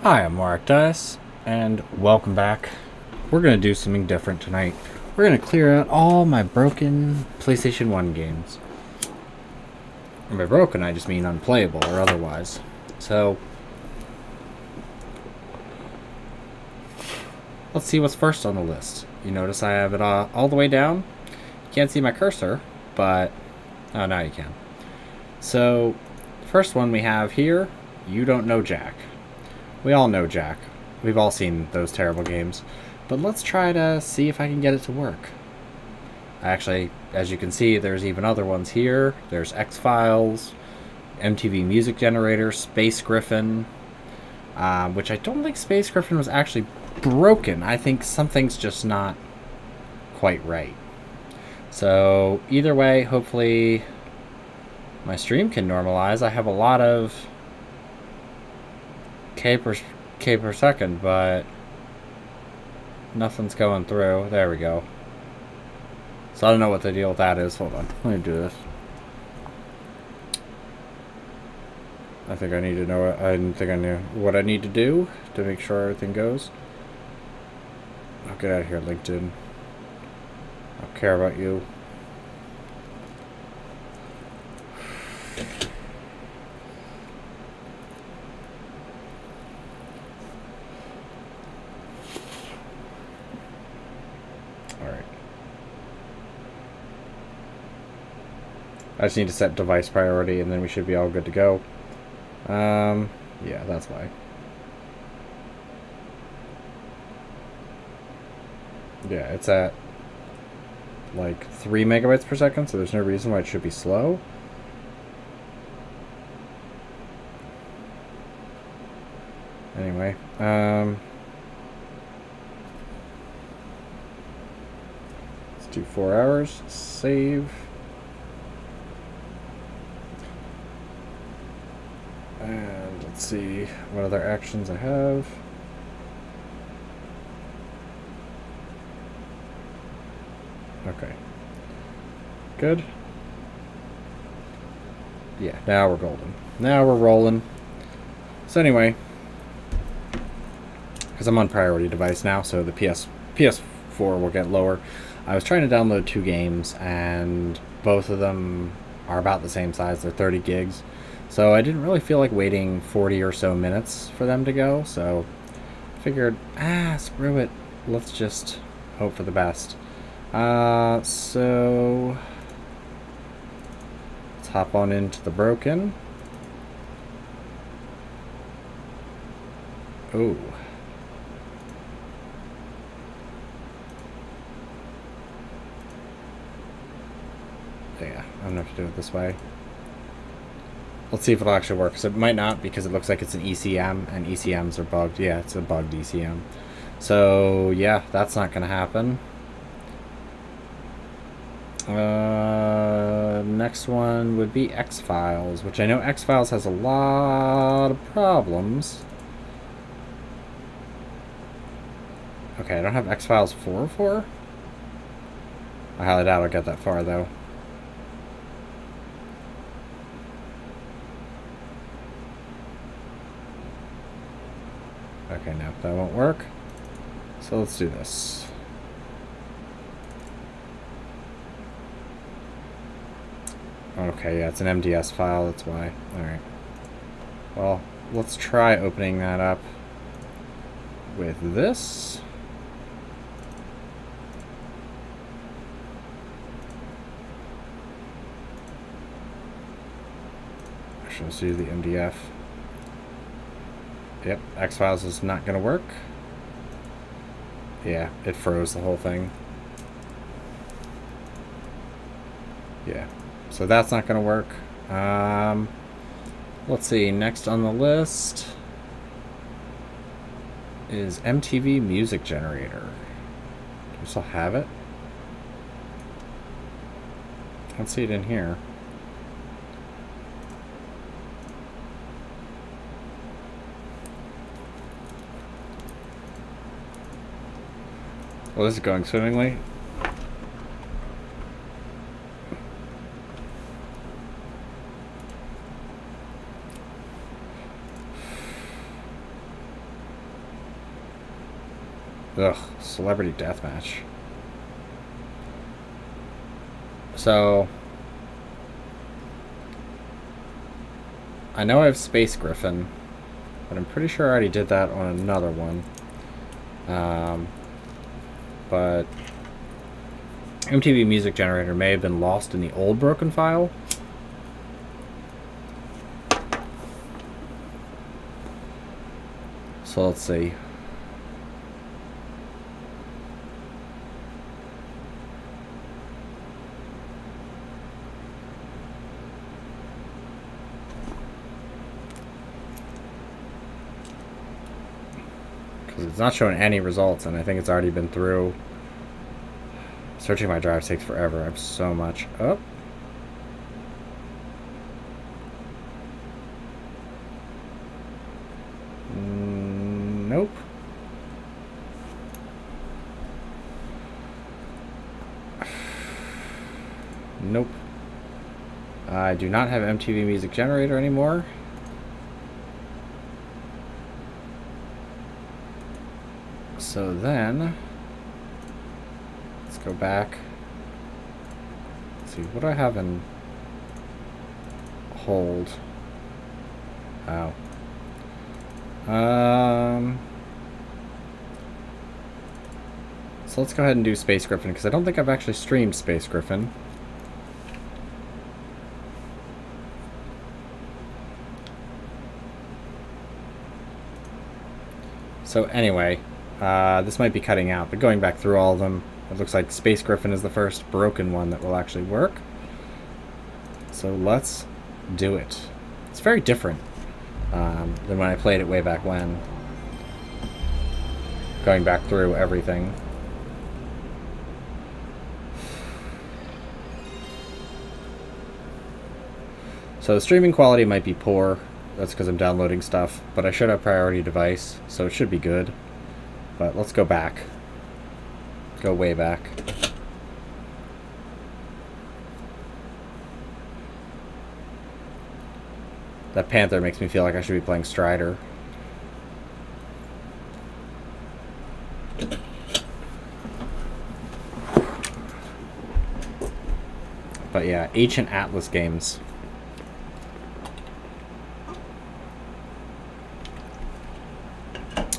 Hi, I'm Mark Dice, and welcome back. We're going to do something different tonight. We're going to clear out all my broken PlayStation 1 games. And by broken, I just mean unplayable or otherwise. So, let's see what's first on the list. You notice I have it all the way down. You can't see my cursor, but... oh, now you can. So, the first one we have here, You Don't Know Jack. We all know Jack. We've all seen those terrible games. But let's try to see if I can get it to work. Actually, as you can see, there's even other ones here. There's X-Files, MTV Music Generator, Space Griffon, which I don't think Space Griffon was actually broken. I think something's just not quite right. So, either way, hopefully my stream can normalize. I have a lot of K per second, but nothing's going through. There we go. So I don't know what the deal with that is. Hold on. Let me do this. I think I need to know. I didn't think I knew what I need to do to make sure everything goes. I'll get out of here, LinkedIn. I don't care about you. I just need to set device priority and then we should be all good to go. Yeah, that's why. Yeah, it's at like 3 megabytes per second, so there's no reason why it should be slow. Anyway, let's do 4 hours, save. And let's see what other actions I have. Okay. Good. Yeah, now we're golden. Now we're rolling. So anyway, because I'm on priority device now, so the PS4 will get lower. I was trying to download 2 games, and both of them are about the same size. They're 30 gigs. So I didn't really feel like waiting 40 or so minutes for them to go, so I figured, screw it. Let's just hope for the best. So let's hop on into the broken. Oh. Yeah, I'm gonna have to do it this way. Let's see if it'll actually work. So it might not, because it looks like it's an ECM, and ECMs are bugged. Yeah, it's a bugged ECM. So, yeah, that's not going to happen. Next one would be X-Files, which I know X-Files has a lot of problems. Okay, I don't have X-Files 4.4? I highly doubt I'll get that far, though. Okay, no, that won't work. So let's do this. Okay, yeah, it's an MDS file, that's why. Alright. Well, let's try opening that up with this. Actually, let's do the MDF. Yep, X-Files is not going to work. Yeah, it froze the whole thing. Yeah, so that's not going to work. Let's see, next on the list is MTV Music Generator. Do we still have it? I don't see it in here. Well, this is going swimmingly. Ugh, celebrity deathmatch. So I know I have Space Griffon, but I'm pretty sure I already did that on another one. But MTV Music Generator may have been lost in the old broken file. So let's see. Because it's not showing any results, and I think it's already been through. Searching my drives takes forever. I have so much. Oh. Nope. Nope. I do not have MTV Music Generator anymore. So then, let's go back. Let's see, what do I have in hold? Oh. So let's go ahead and do Space Griffon, because I don't think I've actually streamed Space Griffon. So anyway, this might be cutting out, but going back through all of them, it looks like Space Griffon is the first broken one that will actually work. So let's do it. It's very different than when I played it way back when. Going back through everything. So the streaming quality might be poor. That's because I'm downloading stuff, but I should have priority device, so it should be good. But let's go back. Go way back. That Panther makes me feel like I should be playing Strider. But yeah, Ancient Atlas games.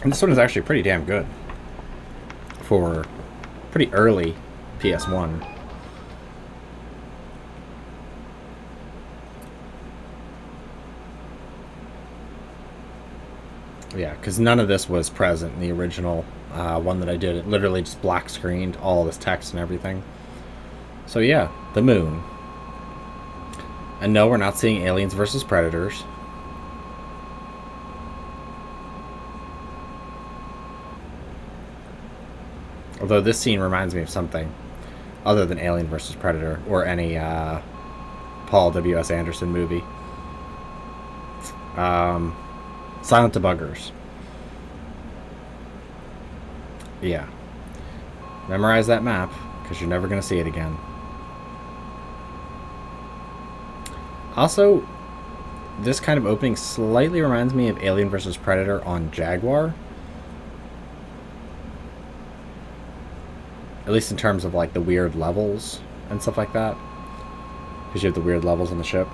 And this one is actually pretty damn good for pretty early PS1. Yeah, because none of this was present in the original one that I did. It literally just black screened all this text and everything. So yeah, the moon. And no, we're not seeing Aliens versus Predators. Although this scene reminds me of something other than Alien vs. Predator or any Paul W.S. Anderson movie. Silent Debuggers. Yeah. Memorize that map, because you're never going to see it again. Also, this kind of opening slightly reminds me of Alien vs. Predator on Jaguar. At least in terms of like the weird levels and stuff like that. Because you have the weird levels on the ship.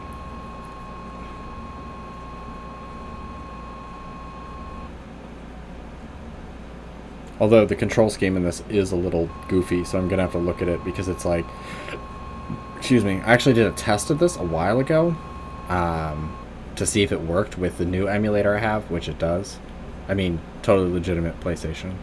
Although the control scheme in this is a little goofy, so I'm going to have to look at it because it's like... Excuse me. I actually did a test of this a while ago to see if it worked with the new emulator I have, which it does. I mean, totally legitimate PlayStation.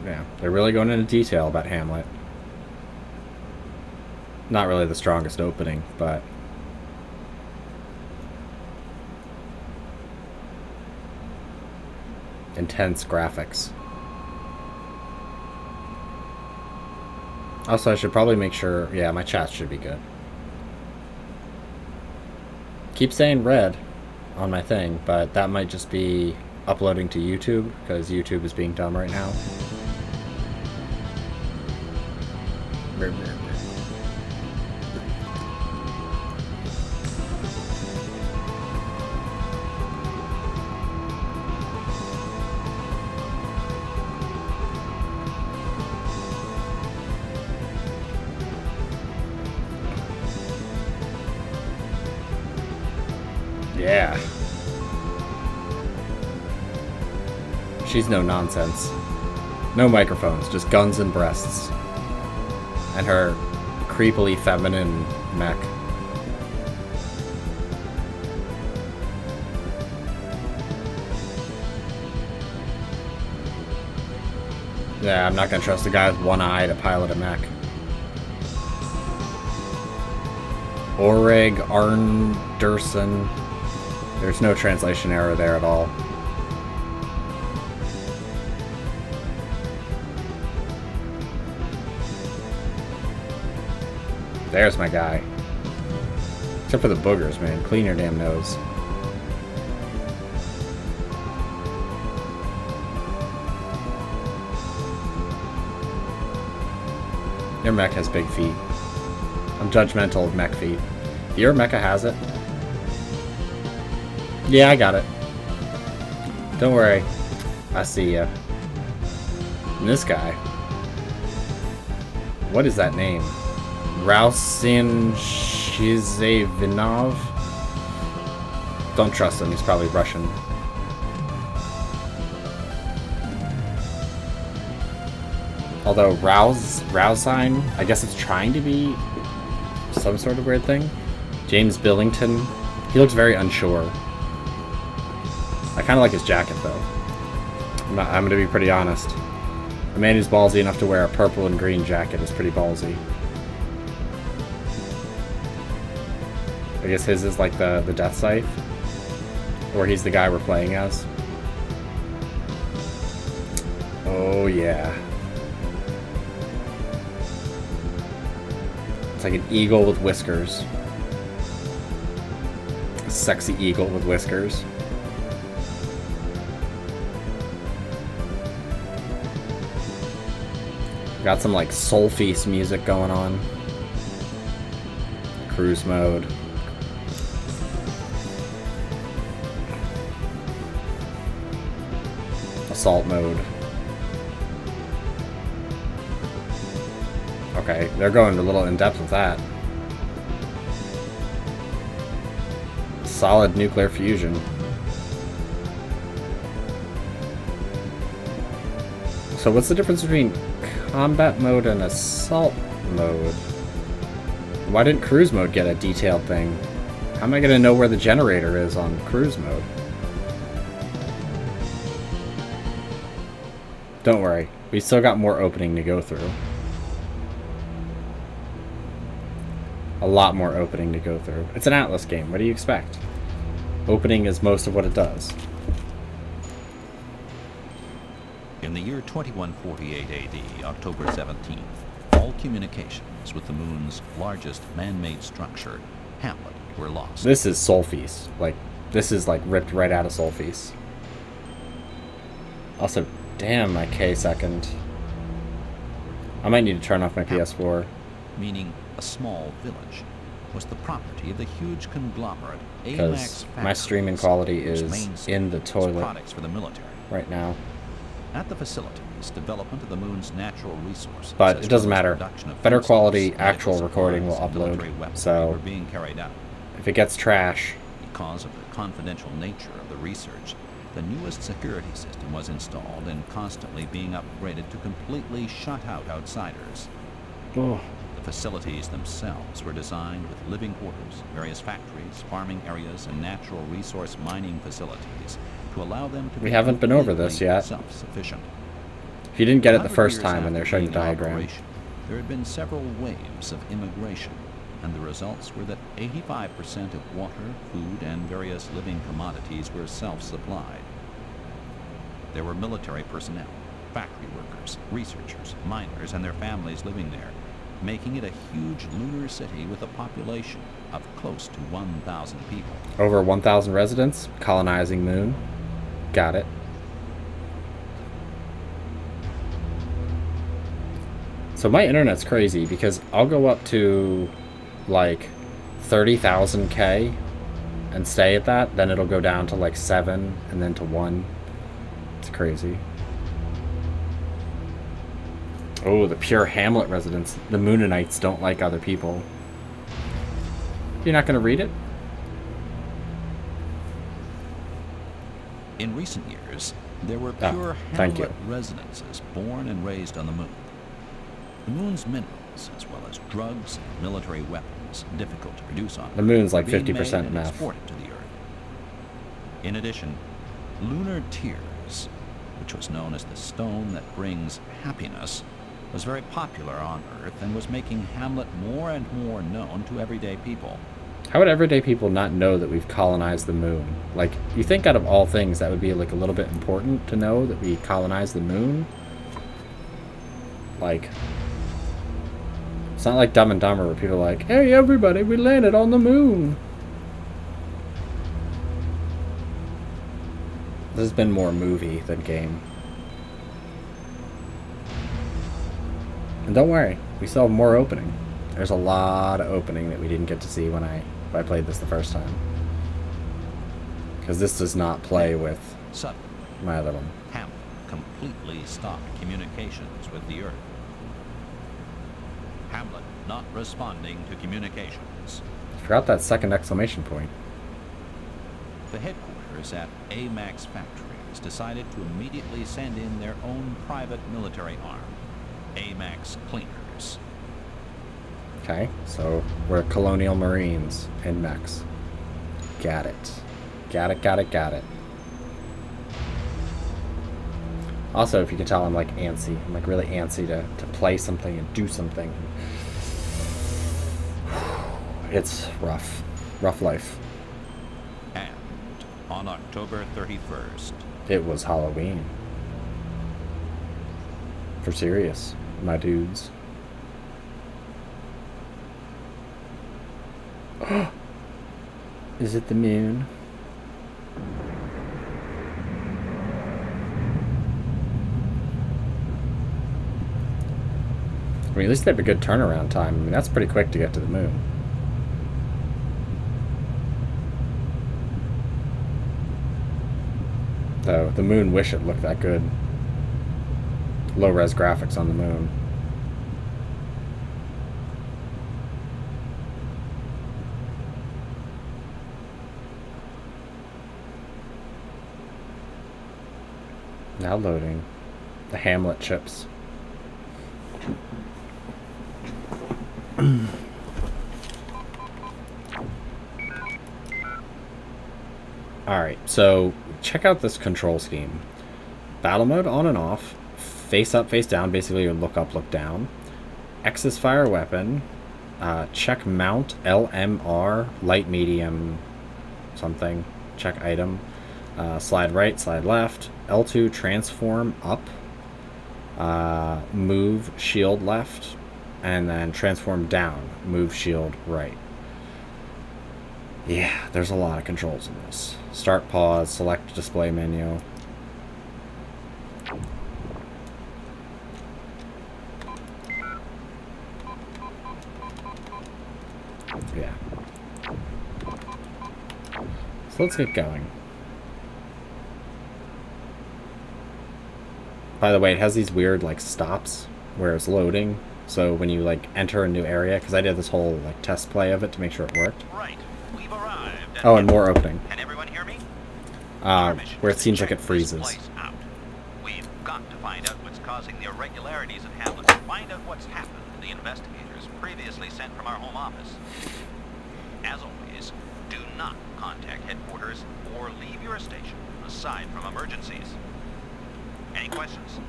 Yeah, they're really going into detail about Hamlet. Not really the strongest opening, but... intense graphics. Also, I should probably make sure... yeah, my chat should be good. Keep saying red on my thing, but that might just be uploading to YouTube, because YouTube is being dumb right now. Yeah. She's no nonsense. No microphones, just guns and breasts. And her creepily feminine mech. Yeah, I'm not gonna trust a guy with one eye to pilot a mech. Orig Arnderson. There's no translation error there at all. There's my guy. Except for the boogers, man. Clean your damn nose. Your mech has big feet. I'm judgmental of mech feet. Your mecha has it. Yeah, I got it. Don't worry. I see ya. And this guy. What is that name? Rausin Shizevinov? Don't trust him, he's probably Russian. Although Rausine, I guess it's trying to be some sort of weird thing. James Billington, he looks very unsure. I kind of like his jacket though. I'm going to be pretty honest. A man who's ballsy enough to wear a purple and green jacket is pretty ballsy. I guess his is like the Death Scythe. Or he's the guy we're playing as. Oh yeah. It's like an eagle with whiskers. A sexy eagle with whiskers. Got some like Soul Feast music going on. Cruise mode. Assault mode. Okay, they're going a little in depth with that. Solid nuclear fusion. So what's the difference between combat mode and assault mode? Why didn't cruise mode get a detailed thing? How am I going to know where the generator is on cruise mode? Don't worry, we still got more opening to go through. A lot more opening to go through. It's an Atlas game, what do you expect? Opening is most of what it does. In the year 2148 AD, October 17th, all communications with the moon's largest man-made structure, Hamlet, were lost. This is Soul Feast. Like, this is like ripped right out of Soul Feast. Also, damn my K second. I might need to turn off my PS4. Meaning a small village, was the property of the huge conglomerate Because my streaming quality is in the toilet products for the military. Right now. At the facilities, development of the moon's natural resources. But it doesn't matter. Better quality actual recording will upload. So were being carried out. If it gets trash, because of the confidential nature of the research, the newest security system was installed and constantly being upgraded to completely shut out outsiders. Oh. The facilities themselves were designed with living quarters, various factories, farming areas, and natural resource mining facilities to allow them to be. We haven't been over this yet. Self-sufficient. If you didn't get it the first time when they're showing the diagram. There had been several waves of immigration, and the results were that 85% of water, food, and various living commodities were self-supplied. There were military personnel, factory workers, researchers, miners, and their families living there, making it a huge lunar city with a population of close to 1,000 people. Over 1,000 residents, colonizing moon. Got it. So my internet's crazy because I'll go up to like 30,000 K and stay at that, then it'll go down to like 7 and then to 1. It's crazy. Oh, the pure Hamlet residents. The Moonanites don't like other people. You're not going to read it? In recent years, there were Ah, pure thank hamlet you. residences born and raised on the moon. The moon's minerals, as well as drugs and military weapons difficult to produce on The moon's Earth, like are being 50% made and meth. exported to the Earth. In addition, lunar tears, which was known as the stone that brings happiness, was very popular on Earth and was making Hamlet more and more known to everyday people. How would everyday people not know that we've colonized the moon? Like, you think out of all things that would be like a little bit important to know that we colonized the moon? Like, it's not like Dumb and Dumber where people are like, hey everybody, we landed on the moon. This has been more movie than game. And don't worry, we still have more opening. There's a lot of opening that we didn't get to see when I played this the first time. Because this does not play with Suddenly, my little... Hamlet completely stopped communications with the Earth. Hamlet not responding to communications. Forgot that second exclamation point. The headquarters at AMAX Factories decided to immediately send in their own private military arm, AMAX Cleaners. Okay, so we're Colonial Marines in mechs. Got it. Got it, got it, got it. Also, if you can tell, I'm like antsy. I'm like really antsy to play something and do something. It's rough. Rough life. And on October 31st, It was Halloween. For serious, my dudes. Is it the moon? I mean, at least they have a good turnaround time. I mean, that's pretty quick to get to the moon. Though, the moon wish it looked that good. Low-res graphics on the moon. Now loading the Hamlet chips. Alright, so check out this control scheme. Battle mode on and off. Face up, face down, basically you look up, look down. X is fire weapon. Check mount, LMR, light, medium, something. Check item. Slide right, slide left. L2 transform up. Move shield left. And then transform down. Move shield right. Yeah, there's a lot of controls in this. Start, pause, select display menu. Yeah. So let's get going. By the way, it has these weird like stops where it's loading. So when you like enter a new area, because I did this whole like test play of it to make sure it worked. Right. We've arrived. Oh, and more opening. Can everyone hear me? Where it seems like it freezes. Out. We've got to find out what's causing the irregularities at Hamlet. Find out what's happened to the investigators previously sent from our home office. As always, do not contact headquarters or leave your station aside from emergencies. Any questions?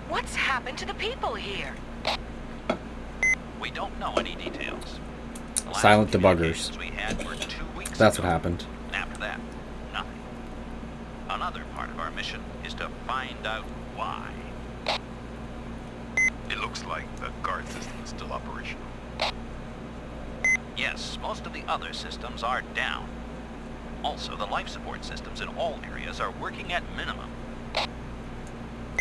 What's happened to the people here? We don't know any details. The last Silent debuggers. communications we had were 2 weeks That's ago. what happened. And after that, nothing. Another part of our mission is to find out why. It looks like the guard system is still operational. Yes, most of the other systems are down. Also, the life support systems in all areas are working at minimum.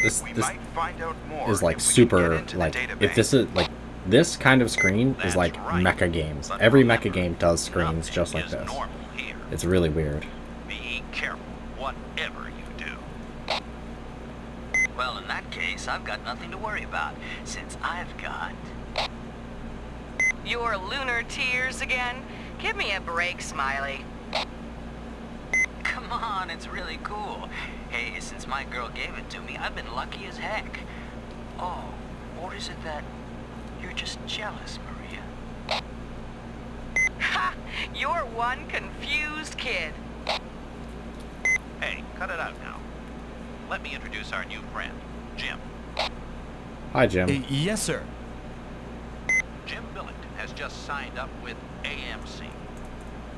This might find out more is like if we can get super into the like database. if this is like this kind of screen is That's like right. mecha games. But Every remember, mecha game does screens nothing just like is this. normal here. It's really weird. Be careful, whatever you do. Well, in that case, I've got nothing to worry about, since I've got... Your lunar tears again? Give me a break, Smiley. Come come on, it's really cool. Hey, since my girl gave it to me, I've been lucky as heck. Oh, or is it that you're just jealous, Maria? Ha! You're one confused kid. Hey, cut it out now. Let me introduce our new friend, Jim. Hi, Jim. Yes, sir. Jim Billington has just signed up with AMC.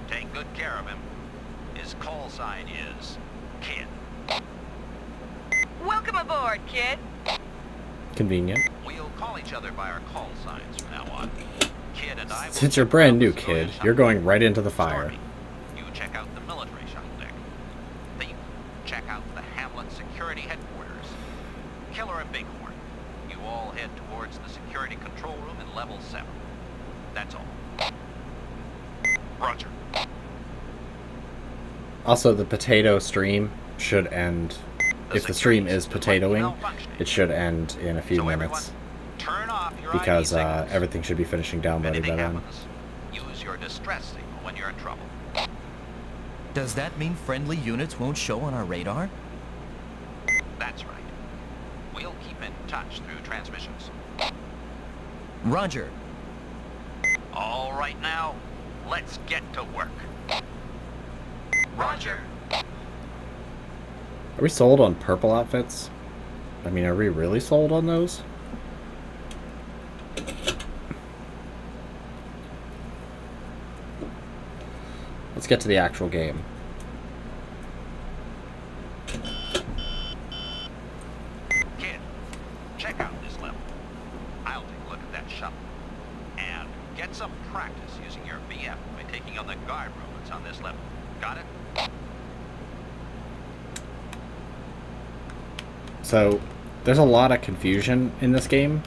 Take good care of him. His call sign is Kid. Welcome aboard, kid. Convenient. We'll call each other by our call signs from now on. Kid and I will Since you're check brand out new, the kid, storage you're shuttle. going right into the fire. Stormy, you check out the military shuttle deck. Thief, check out the Hamlet Security Headquarters. Killer and Bighorn, you all head towards the security control room in level 7. That's all. Roger. Also, the potato stream should end. If the stream is potatoing, it should end in a few So everyone, minutes. turn off your Because ID signals. everything should be finishing If downloading by anything then. happens, use your distress signal when you're in trouble. Does that mean friendly units won't show on our radar? That's right. We'll keep in touch through transmissions. Roger. All right now, let's get to work. Roger. Are we sold on purple outfits? I mean, are we really sold on those? Let's get to the actual game. Kid, check out this level. I'll take a look at that shuttle. And get some practice using your VF by taking on the guard robots on this level. Got it? So, there's a lot of confusion in this game.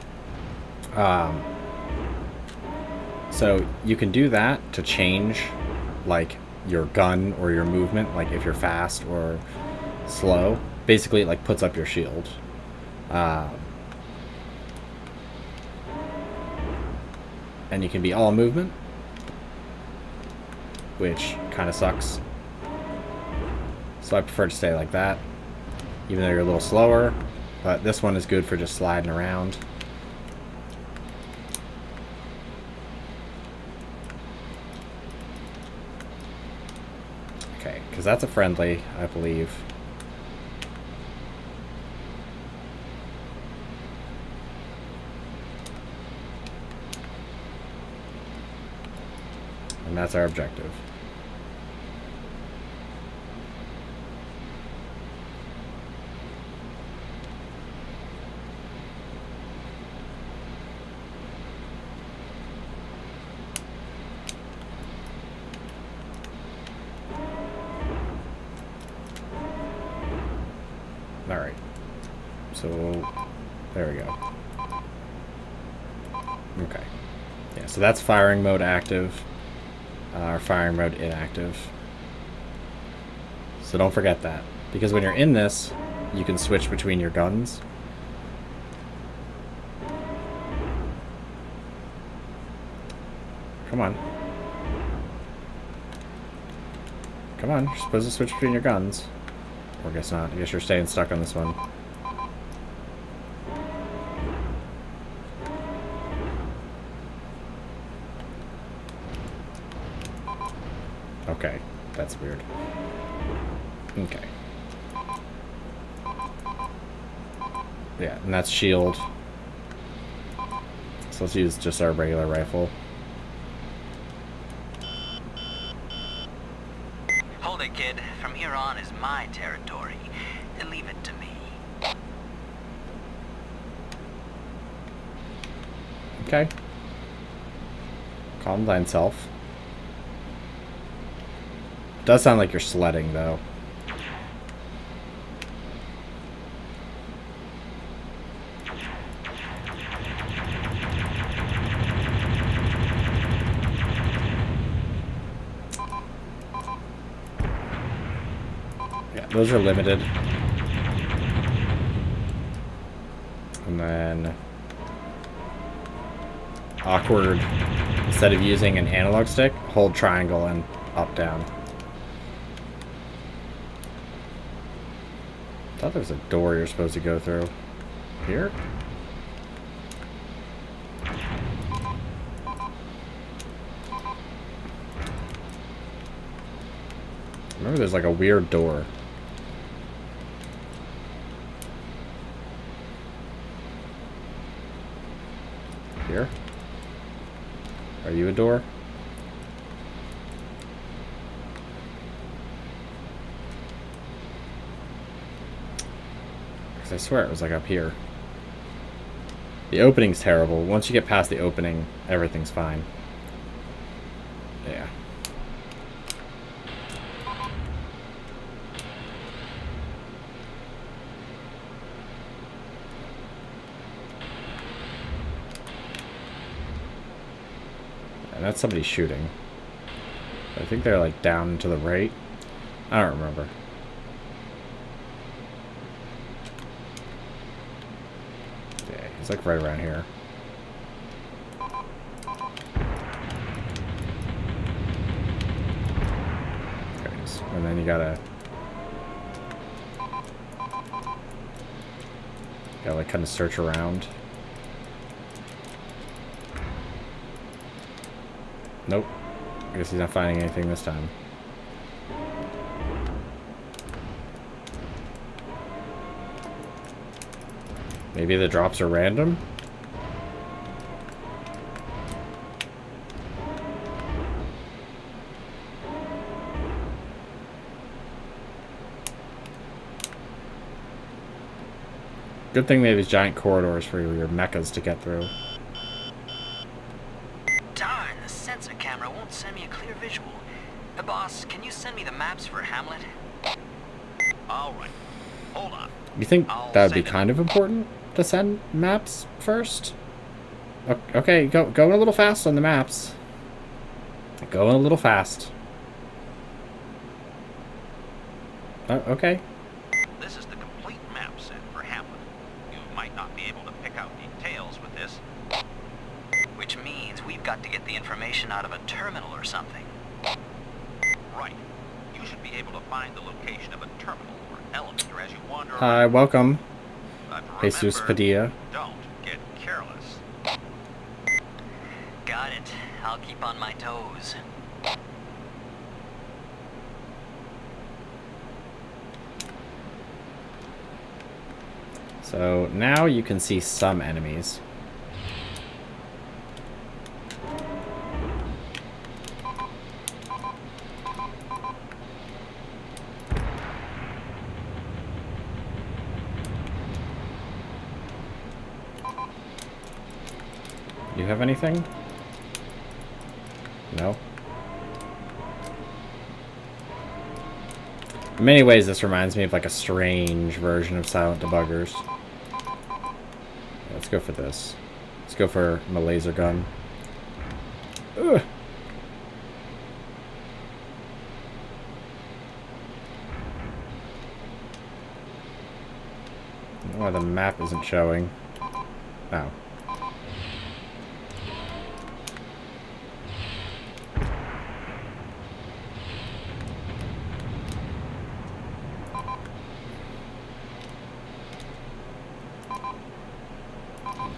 So, you can do that to change, like, your gun or your movement, like if you're fast or slow. Basically, it, like, puts up your shield. And you can be all movement, which kind of sucks. So I prefer to stay like that, even though you're a little slower. But this one is good for just sliding around. Okay, because that's a friendly, I believe. And that's our objective. Alright. So, there we go. Okay. Yeah, so that's firing mode active. Or firing mode inactive. So don't forget that. Because when you're in this, you can switch between your guns. Come on. Come on, you're supposed to switch between your guns. Or I guess not. I guess you're staying stuck on this one. Okay, that's weird. Okay. Yeah, and that's shield. So let's use just our regular rifle. Hold it, kid. From here on is my territory. Leave it to me. Okay. Calm thyself. Does sound like you're sledding, though. Yeah, those are limited. And then awkward. Instead of using an analog stick, hold triangle and up, down. I thought there was a door you're supposed to go through. Here? Remember there's like a weird door. Here? Are you a door? Because I swear it was like up here. The opening's terrible. Once you get past the opening, everything's fine. Yeah. And that's somebody shooting. I think they're like down to the right. I don't remember. Yeah, he's like right around here. There he is. And then you gotta like kind of search around. Nope. I guess he's not finding anything this time. Maybe the drops are random? Good thing they have these giant corridors for your mechas to get through. Darn, the sensor camera won't send me a clear visual. Boss, can you send me the maps for Hamlet? All right. Hold on. You think I'll that would be send it. kind of important to send maps first? Okay, going a little fast on the maps. Going a little fast. Okay. This is the complete map set for Hamlet. You might not be able to pick out details with this. Which means we've got to get the information out of a terminal or something. Right. You should be able to find the location of a terminal or elevator as you wander Hi, around. welcome. But Jesus remember, Padilla. don't get careless. Got it. I'll keep on my toes. So now you can see some enemies. You have anything? No? In many ways, this reminds me of like a strange version of Silent Debuggers. Let's go for this. Let's go for my laser gun. Ugh. I don't know why the map isn't showing. Oh.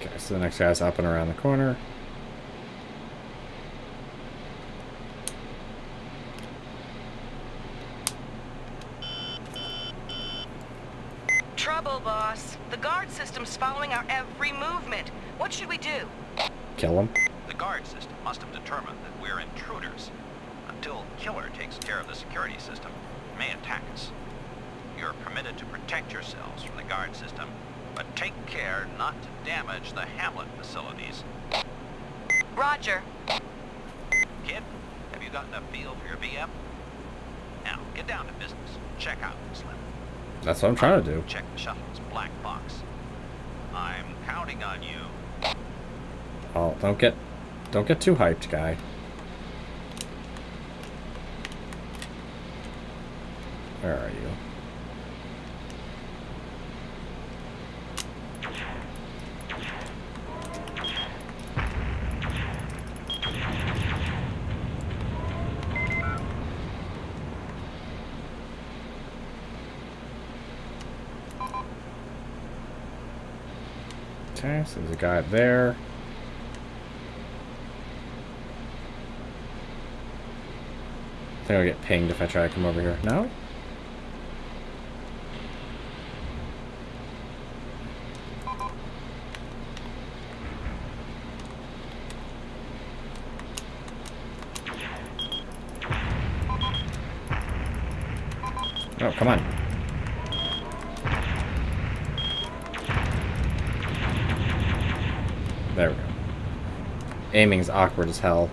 Okay, so the next guy's up and around the corner. Trouble, boss. The guard system's following our every movement. What should we do? Kill him. The guard system must have determined that we're intruders. Until Killer takes care of the security system, it may attack us. You're permitted to protect yourselves from the guard system, but take care not to damage the Hamlet facilities. Roger. Kid, have you gotten a feel for your VM? Now, get down to business. Check out this level. That's what I'm trying to do. Check the shuttle's black box. I'm counting on you. Oh, don't get too hyped, guy. Where are you? Okay, so there's a guy up there. I think I'll get pinged if I try to come over here. No? Oh, come on. There we go. Aiming's awkward as hell.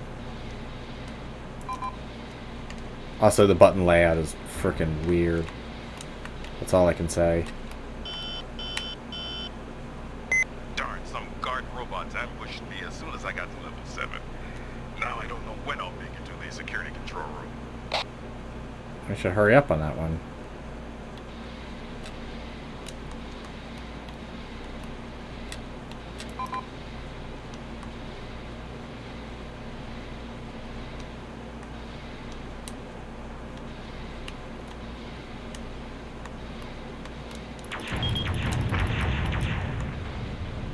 Also, the button layout is freaking weird. That's all I can say. Darn, some guard robots ambushed me as soon as I got to level 7. Now I don't know when I'll make it to the security control room. I should hurry up on that one.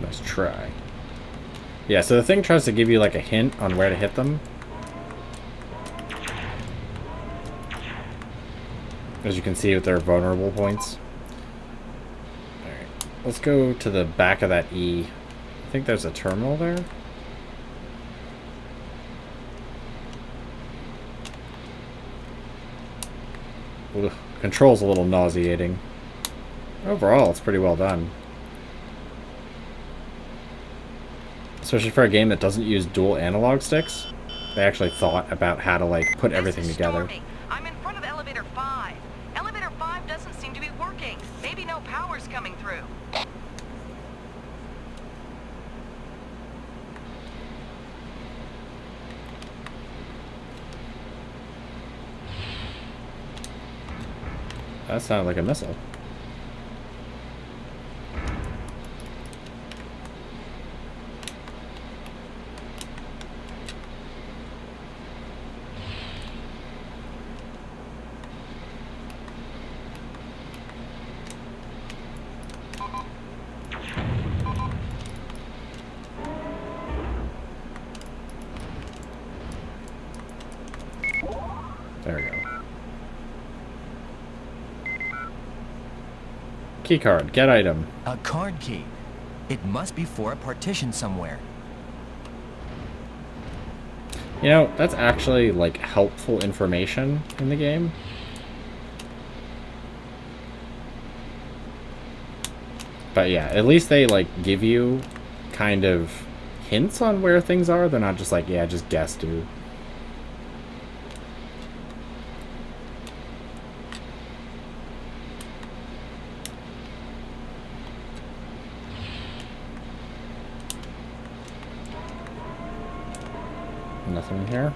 Let's try. Yeah, so the thing tries to give you like a hint on where to hit them. As you can see with their vulnerable points. Alright, let's go to the back of that E. I think there's a terminal there. Ugh, control's a little nauseating. Overall, it's pretty well done. Especially for a game that doesn't use dual analog sticks. They actually thought about how to like put everything together. Stormy. I'm in front of elevator 5. Elevator 5 doesn't seem to be working. Maybe no power's coming through. That sounded like a missile. There we go. Key card. Get item. A card key. It must be for a partition somewhere. You know, that's actually like helpful information in the game. But yeah, at least they like give you kind of hints on where things are. They're not just like, yeah, just guess, dude. Nothing in here.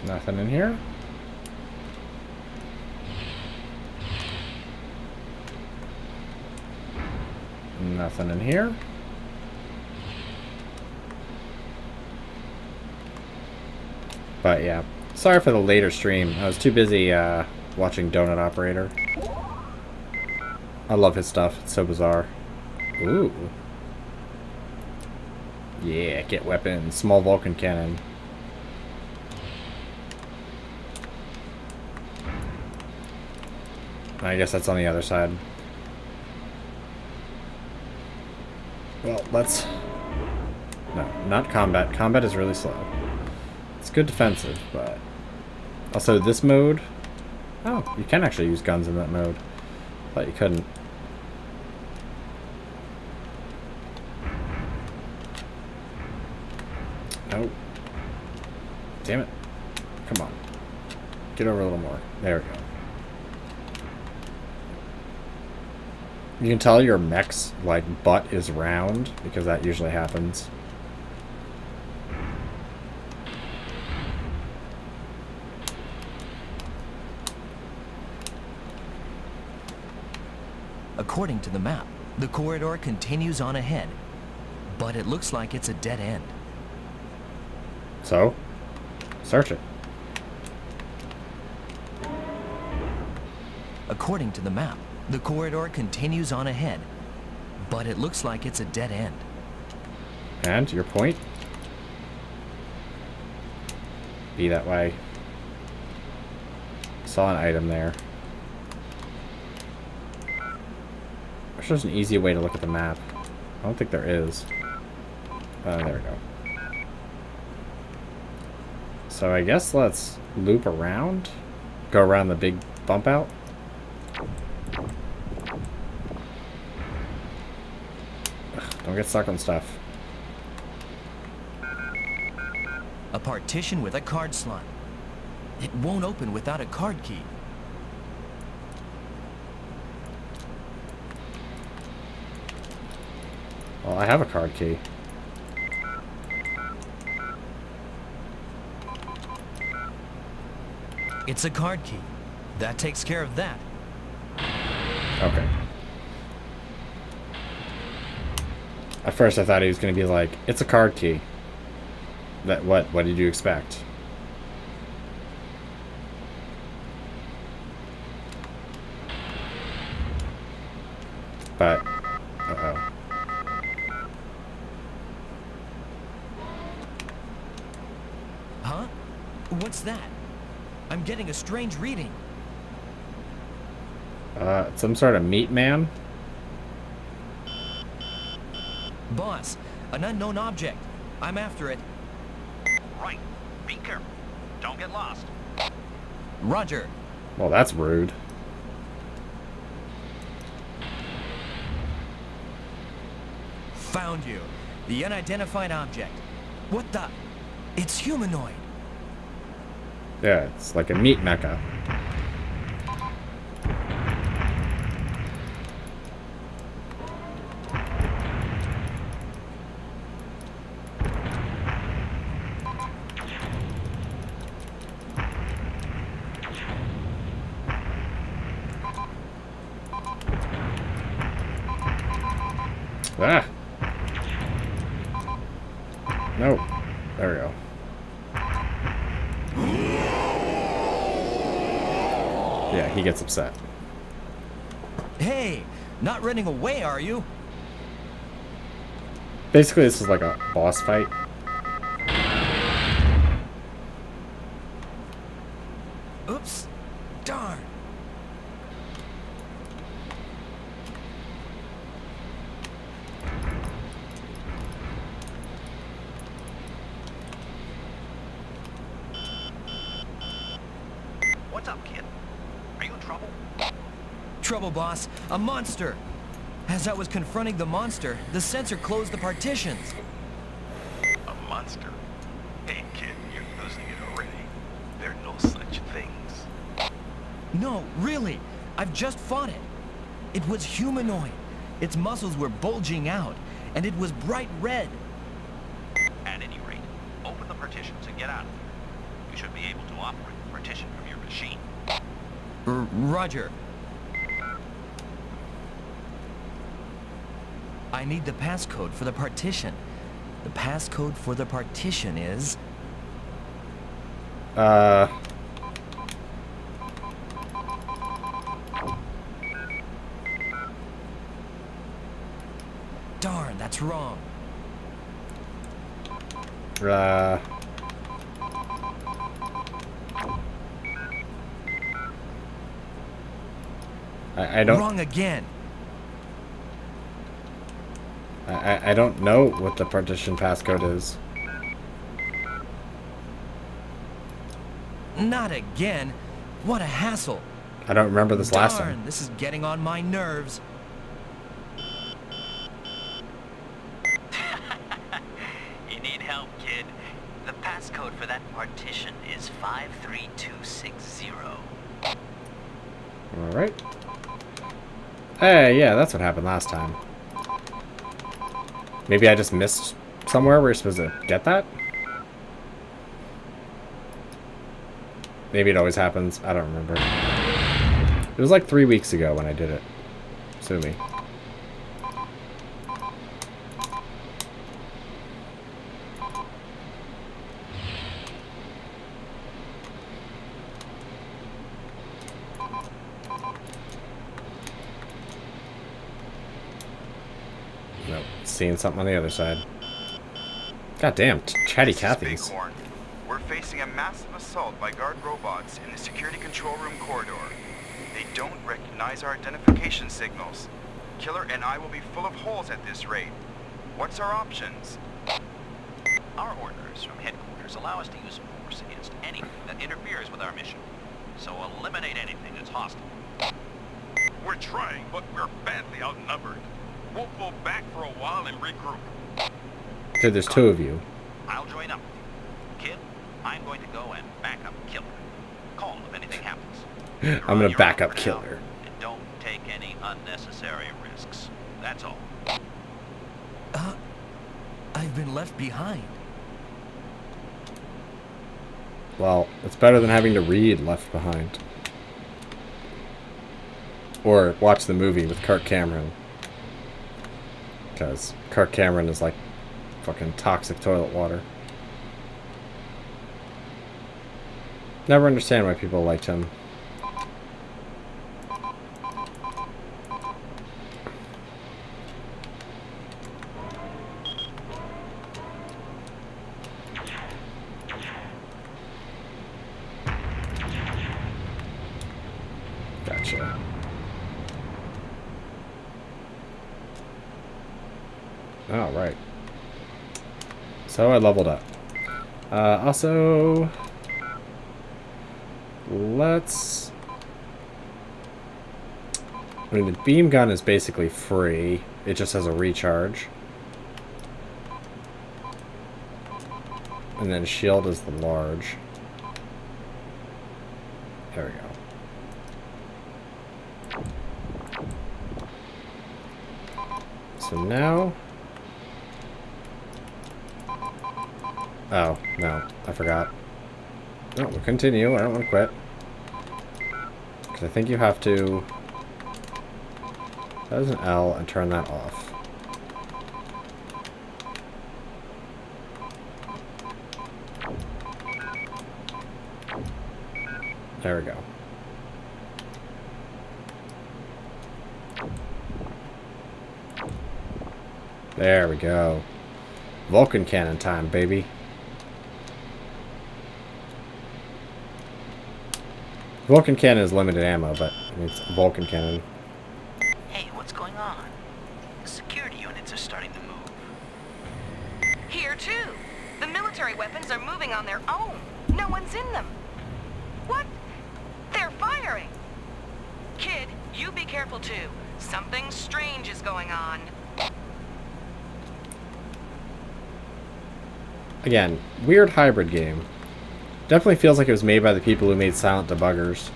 Nothing in here. Nothing in here. But yeah, sorry for the later stream. I was too busy watching Donut Operator. I love his stuff. It's so bizarre. Ooh. Yeah, get weapons. Small Vulcan cannon. I guess that's on the other side. Well, let's... No, not combat. Combat is really slow. It's good defensive, but... Also, this mode... Oh, you can actually use guns in that mode. Thought you couldn't. No. Damn it. Come on. Get over a little more. There we go. You can tell your mech's, like, butt is round, because that usually happens. According to the map, the corridor continues on ahead, but it looks like it's a dead end. So, search it. According to the map, the corridor continues on ahead, but it looks like it's a dead end. And your point? Be that way. Saw an item there. I wish there's an easy way to look at the map. I don't think there is. There we go. So I guess let's loop around. Go around the big bump out. Ugh, don't get stuck on stuff. A partition with a card slot. It won't open without a card key. Well, I have a card key. It's a card key. That takes care of that. Okay. At first I thought he was going to be like, it's a card key. That what did you expect? But, uh-oh. Huh? What's that? I'm getting a strange reading. Some sort of meat man? Boss, an unknown object. I'm after it. Right. Be careful. Don't get lost. Roger. Well, that's rude. Found you. The unidentified object. What the? It's humanoid. Yeah, it's like a meat mecha. Ah! No. There we go. Yeah, he gets upset. Hey, not running away, are you? Basically, this is like a boss fight. Oops. Darn. What's up, kid? Are you in trouble? Trouble, boss. A monster. As I was confronting the monster, the sensor closed the partitions. A monster? Hey, kid, you're losing it already. There are no such things. No, really. I've just fought it. It was humanoid. Its muscles were bulging out, and it was bright red. At any rate, open the partitions and get out of here. You should be able to operate the partition from your machine. Roger. I need the passcode for the partition. The passcode for the partition is... Darn, that's wrong. I don't... Wrong again. I don't know what the partition passcode is. Not again. What a hassle. I don't remember this last time. Darn, this is getting on my nerves. You need help, kid. The passcode for that partition is 53260. Alright. Hey, yeah, that's what happened last time. Maybe I just missed somewhere where you're supposed to get that? Maybe it always happens. I don't remember. It was like 3 weeks ago when I did it. So Sue me. Nope. Seeing something on the other side. God damn, chatty Cathy's. Bighorn. We're facing a massive assault by guard robots in the security control room corridor. They don't recognize our identification signals. Killer and I will be full of holes at this rate. What's our options? Our orders from headquarters allow us to use force against anything that interferes with our mission. So eliminate anything that's hostile. We're trying, but we're badly outnumbered. We'll pull back for a while and regroup. Dude, there's two of you. I'll join up with you. Kid, I'm going to go and back up Killer. Call if anything happens. I'm gonna back up for now, Killer. And don't take any unnecessary risks. That's all. I've been left behind. Well, it's better than having to read Left Behind. Or watch the movie with Kirk Cameron. Because Kirk Cameron is like fucking toxic toilet water. Never understand why people liked him. Gotcha. Oh, right. So I leveled up. Also, let's... I mean, the beam gun is basically free. It just has a recharge. And then shield is the large. There we go. So now... Oh, no. I forgot. No, we'll continue. I don't want to quit. Because I think you have to... That is an L and turn that off. There we go. There we go. Vulcan cannon time, baby. Vulcan cannon is limited ammo, but it's Vulcan cannon. Hey, what's going on? The security units are starting to move. Here, too. The military weapons are moving on their own. No one's in them. What? They're firing. Kid, you be careful, too. Something strange is going on. Again, weird hybrid game. Definitely feels like it was made by the people who made Silent Debuggers.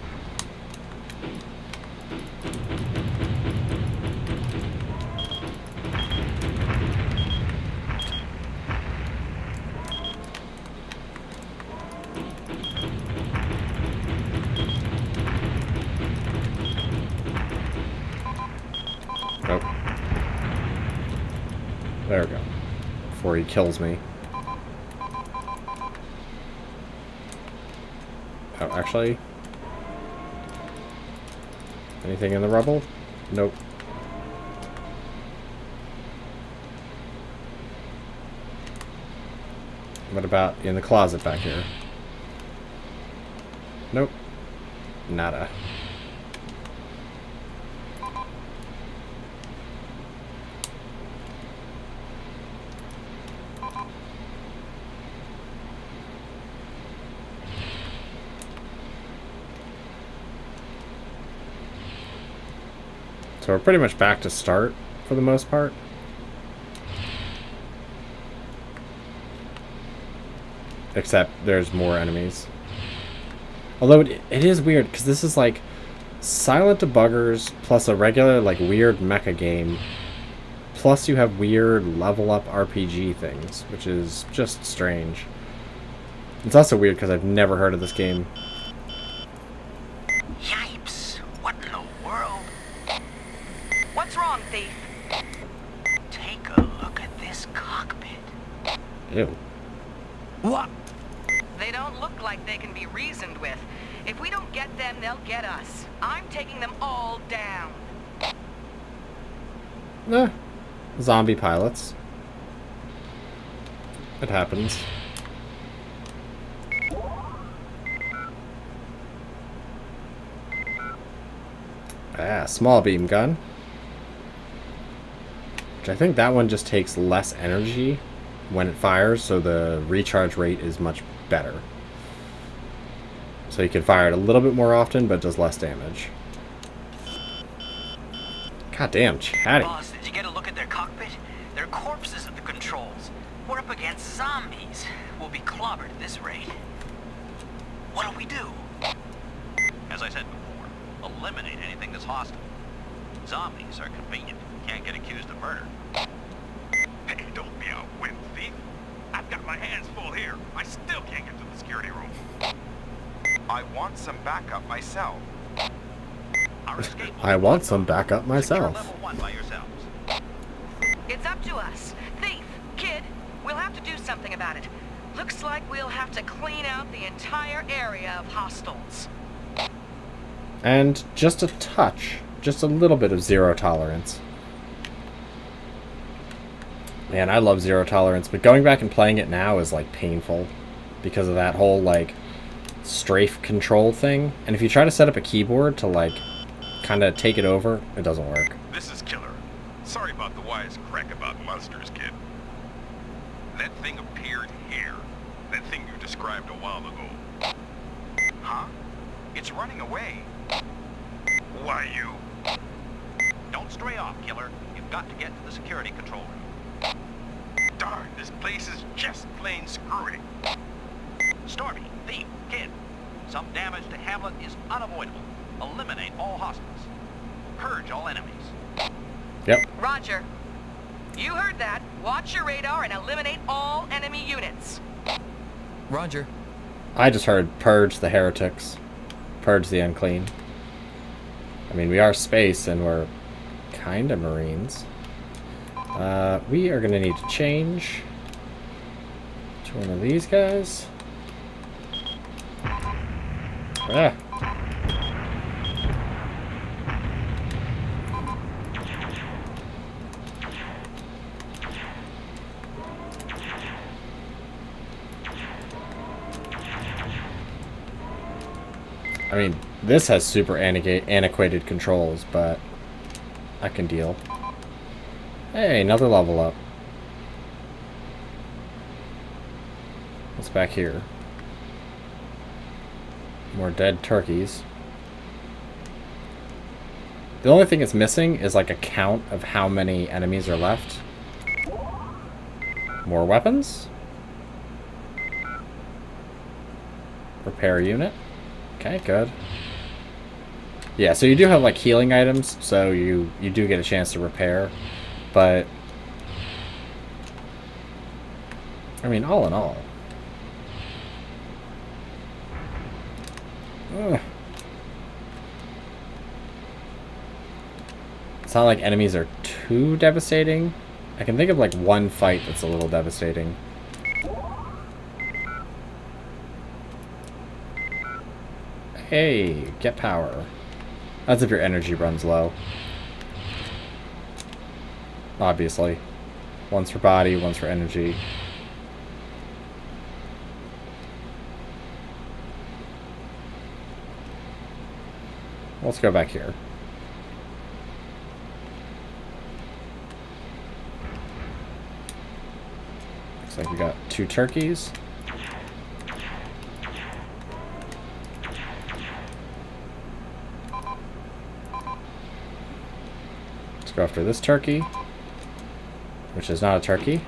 Oh. There we go. Before he kills me. Oh, actually... Anything in the rubble? Nope. What about in the closet back here? Nope. Nada. So we're pretty much back to start for the most part. Except there's more enemies. Although it is weird, because this is like Silent Debuggers plus a regular like weird mecha game. Plus you have weird level up RPG things, which is just strange. It's also weird because I've never heard of this game. Yipes! What in the world? What's Ew. What? They don't look like they can be reasoned with. If we don't get them, they'll get us. I'm taking them all down. Zombie pilots. It happens. Small beam gun. Which I think that one just takes less energy when it fires, so the recharge rate is much better. So you can fire it a little bit more often, but does less damage. God damn, chatty. Boss, did you get a look at their cockpit? They're corpses at the controls. We're up against zombies. We'll be clobbered at this rate. What'll we do? As I said before, eliminate anything that's hostile. Zombies are convenient. Can't get accused of murder. Hey, don't be a wind thief. I've got my hands full here. I still can't get to the security room. I want some backup myself. Our escape I want some backup myself. Secure level 1 by yourselves. It's up to us. Thief, kid, we'll have to do something about it. Looks like we'll have to clean out the entire area of hostiles. And just a touch, just a little bit of zero tolerance. Man, I love zero tolerance, but going back and playing it now is like painful because of that whole like strafe control thing. And if you try to set up a keyboard to like kind of take it over, it doesn't work. This is Killer. Sorry about the wise crack about monsters, kid. That thing appeared here. That thing you described a while ago. Huh? It's running away. Why, you... Don't stray off, Killer. You've got to get to the security control room. Darn, this place is just plain screwy. Stormy, Thief, Kid. Some damage to Hamlet is unavoidable. Eliminate all hostiles. Purge all enemies. Yep. Roger. You heard that. Watch your radar and eliminate all enemy units. Roger. I just heard purge the heretics. Purge the unclean. I mean, we are space and we're kind of Marines. We are going to need to change to one of these guys. Ah. I mean, this has super antiquated controls, but I can deal. Hey, another level up. What's back here? More dead turkeys. The only thing it's missing is like a count of how many enemies are left. More weapons. Repair unit. Okay, good. Yeah, so you do have like healing items, so you do get a chance to repair, but I mean, all in all, it's not like enemies are too devastating. I can think of like one fight that's a little devastating. Hey, get power. That's if your energy runs low. Obviously. One's for body, one's for energy. Let's go back here. Looks like we got 2 turkeys. Go after this turkey, which is not a turkey.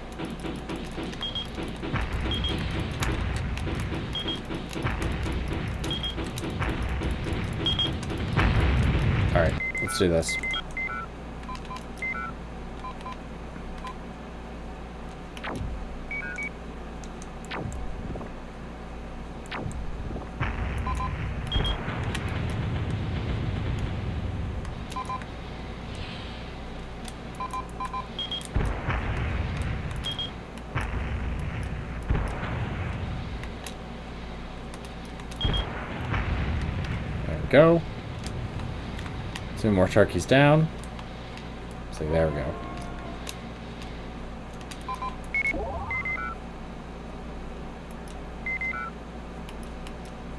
Alright, let's do this. we go. 2 more turkeys down. So there we go.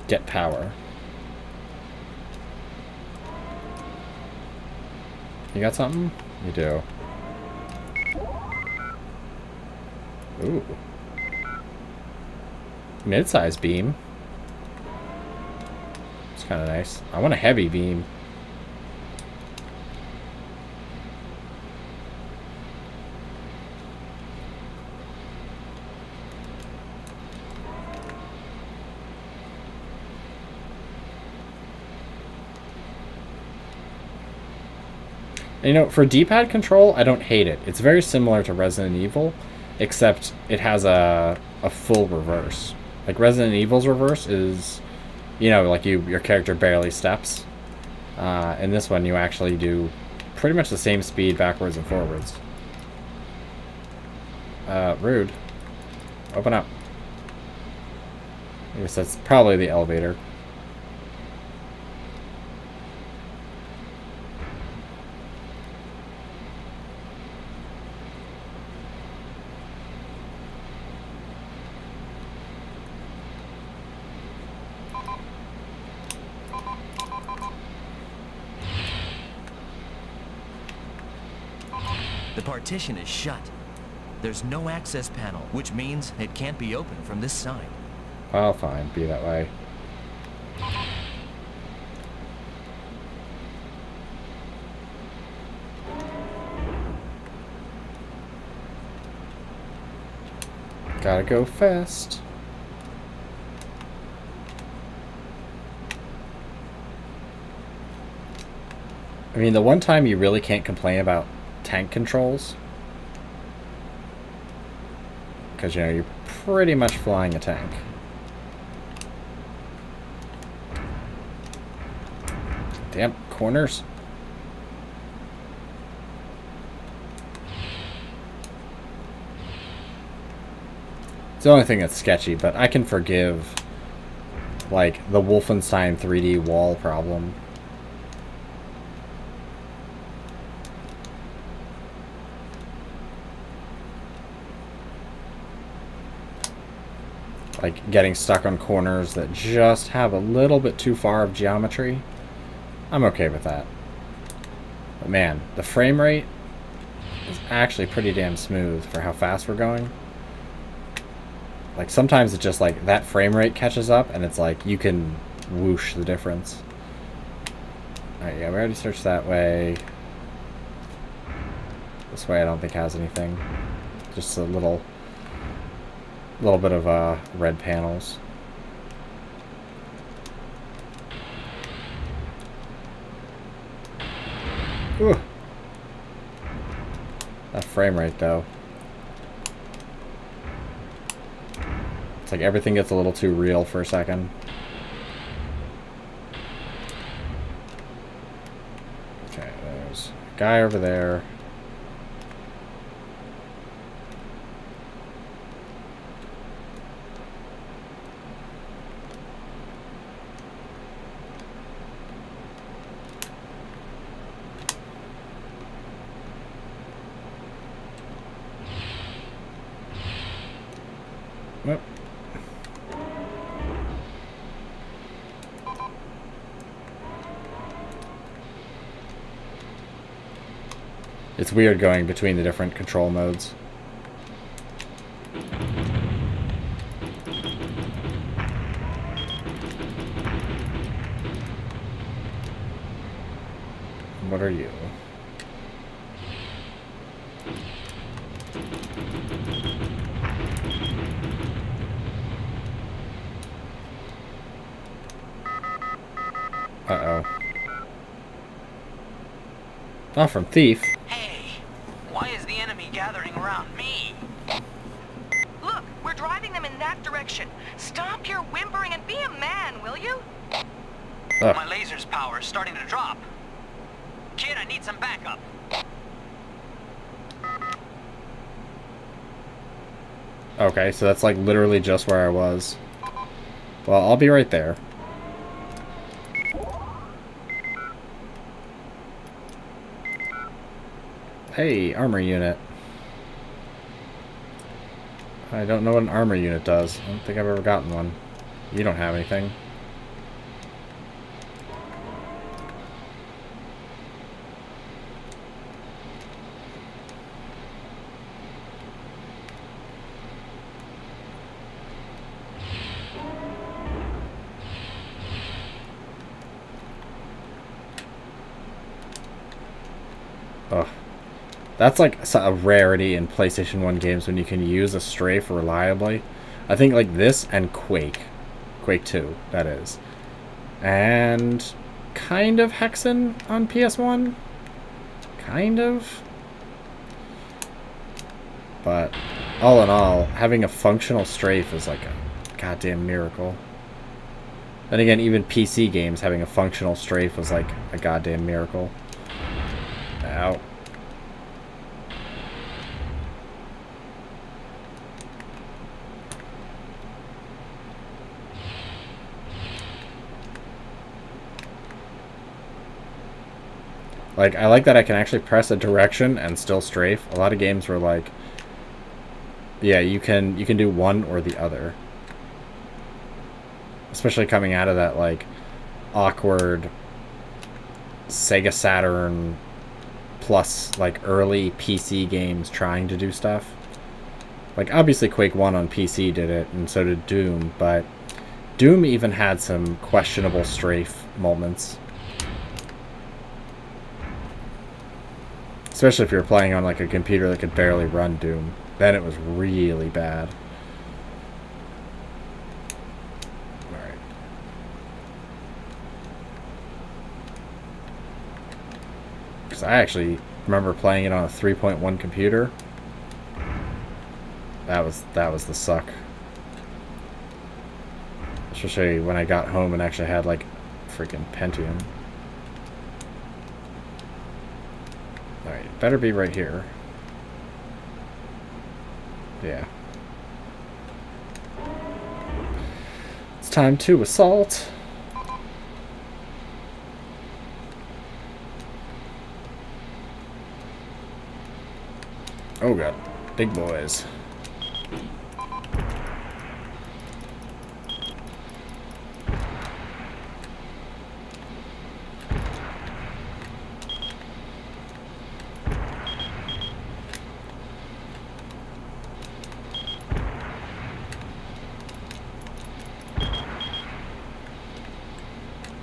Get power. You got something? You do. Ooh. Mid-size beam. It's kind of nice. I want a heavy beam. You know, for D-pad control, I don't hate it. It's very similar to Resident Evil, except it has a full reverse. Like, Resident Evil's reverse is, you know, like your character barely steps. In this one, you actually do pretty much the same speed backwards and forwards. Rude. Open up. I guess that's probably the elevator. The partition is shut. There's no access panel, which means it can't be opened from this side. Well, fine. Be that way. Gotta go fast. I mean, the one time you really can't complain about tank controls, because, you know, you're pretty much flying a tank. Damn, corners. It's the only thing that's sketchy, but I can forgive, like, the Wolfenstein 3D wall problem. Like, getting stuck on corners that just have a little bit too far of geometry. I'm okay with that. But man, the frame rate is actually pretty damn smooth for how fast we're going. Like, sometimes it's just like that frame rate catches up and it's like you can whoosh the difference. Alright, yeah, we already searched that way. This way I don't think has anything. Just a little bit of red panels. Ooh. That frame rate though. It's like everything gets a little too real for a second. Okay, there's a guy over there. Yep. It's weird going between the different control modes. What are you? Uh-oh. Not from Thief. Hey, why is the enemy gathering around me? Look, we're driving them in that direction. Stop your whimpering and be a man, will you? Ugh. My laser's power is starting to drop. Kid, I need some backup. Okay, so that's like literally just where I was. Well, I'll be right there. Hey, armor unit. I don't know what an armor unit does. I don't think I've ever gotten one. You don't have anything. Oh, that's like a rarity in PlayStation 1 games when you can use a strafe reliably. I think like this and Quake 2, that is. And kind of Hexen on PS1. Kind of. But all in all, having a functional strafe is like a goddamn miracle. Then again, even PC games having a functional strafe was like a goddamn miracle. Ow. Like, I like that I can actually press a direction and still strafe. A lot of games were like, yeah, you can do one or the other. Especially coming out of that, like, awkward Sega Saturn plus, like, early PC games trying to do stuff. Like, obviously Quake 1 on PC did it, and so did Doom, but Doom even had some questionable strafe moments. Especially if you're playing on, like, a computer that could barely run Doom. Then it was really bad. Alright. Because I actually remember playing it on a 3.1 computer. That was the suck. Especially when I got home and actually had, like, freaking Pentium. Alright, better be right here. Yeah. It's time to assault. Oh god, big boys.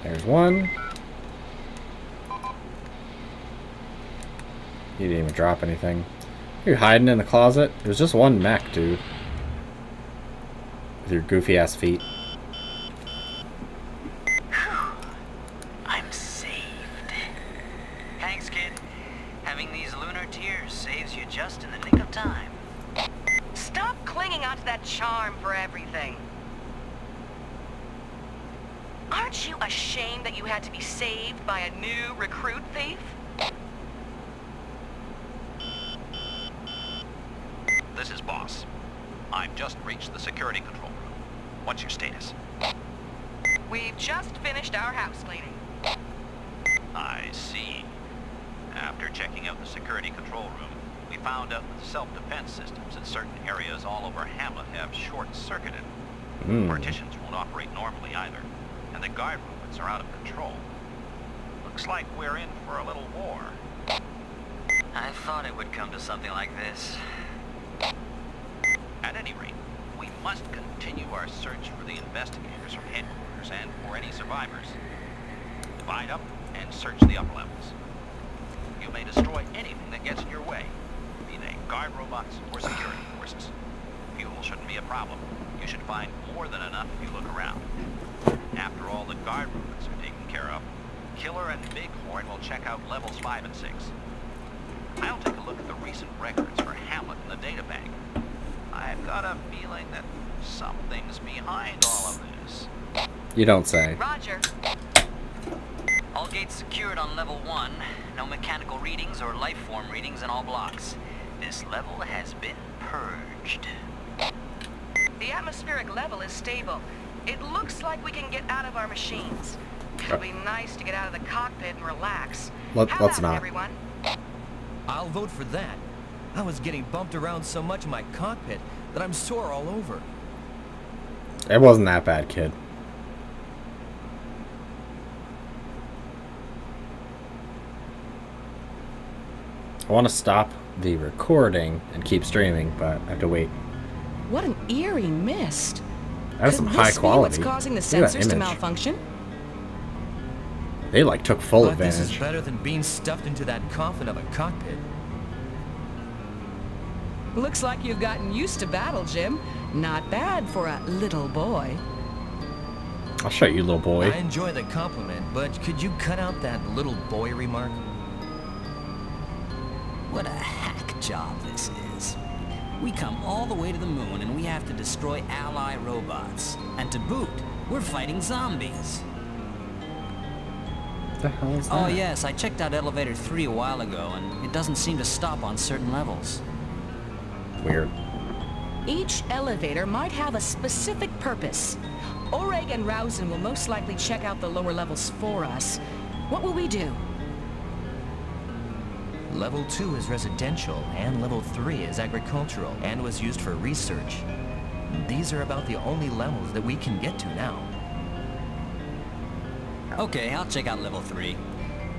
There's one. You didn't even drop anything. You're hiding in the closet? There's just one mech, dude. With your goofy ass feet. I'm saved. Thanks, kid. Having these lunar tears saves you just in the nick of time. Stop clinging onto that charm for everything. Aren't you ashamed that you had to be saved by a new recruit thief? This is Boss. I've just reached the security control room. What's your status? We've just finished our house cleaning. I see. After checking out the security control room, we found out that the self-defense systems in certain areas all over Hamlet have short-circuited. Partitions won't operate normally either, and the guard movements are out of control. Looks like we're in for a little war. I thought it would come to something like this. At any rate, we must continue our search for the investigators from headquarters and for any survivors. Divide up and search the upper levels. You may destroy anything that gets in your way, be they guard robots or security forces. Fuel shouldn't be a problem. You should find more than enough if you look around. After all the guard movements are taken care of, Killer and Bighorn will check out levels 5 and 6. I'll take a look at the recent records for Hamlet in the data bank. I've got a feeling that something's behind all of this. You don't say. Roger. All gates secured on level 1. No mechanical readings or life form readings in all blocks. This level has been purged. The atmospheric level is stable. It looks like we can get out of our machines. It'll be nice to get out of the cockpit and relax. Let's How about it, not. everyone? I'll vote for that. I was getting bumped around so much in my cockpit that I'm sore all over. It wasn't that bad, kid. I want to stop the recording and keep streaming, but I have to wait. What an eerie mist. That's some high quality. What's causing the Look at that sensors to image. malfunction? They like took full But this is advantage. better than being stuffed into that coffin of a cockpit. Looks like you've gotten used to battle, Jim. Not bad for a little boy. I'll show you, little boy. I enjoy the compliment, but could you cut out that little boy remark? What a hack job this is. We come all the way to the moon and we have to destroy ally robots. And to boot, we're fighting zombies. What the hell is that? Oh yes, I checked out elevator 3 a while ago and it doesn't seem to stop on certain levels. Weird. Each elevator might have a specific purpose. Oreg and Rausen will most likely check out the lower levels for us. What will we do? Level 2 is residential, and level 3 is agricultural, and was used for research. These are about the only levels that we can get to now. Okay, I'll check out level 3.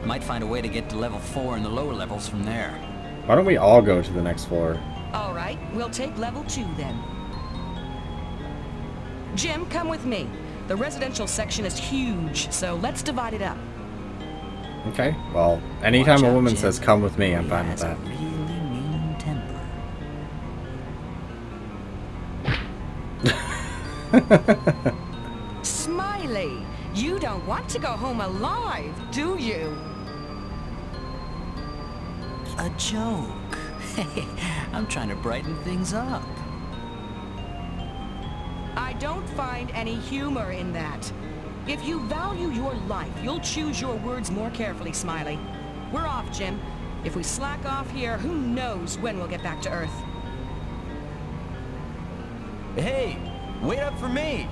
Might find a way to get to level 4 and the lower levels from there. Why don't we all go to the next floor? All right, we'll take level 2 then. Jim, come with me. The residential section is huge, so let's divide it up. Okay, well, anytime Watch a out, woman Jim. says come with me, I'm He fine with has a that. really mean temper. Smiley, you don't want to go home alive, do you? A joke. Hey, I'm trying to brighten things up. I don't find any humor in that. If you value your life, you'll choose your words more carefully, Smiley. We're off, Jim. If we slack off here, who knows when we'll get back to Earth. Hey, wait up for me!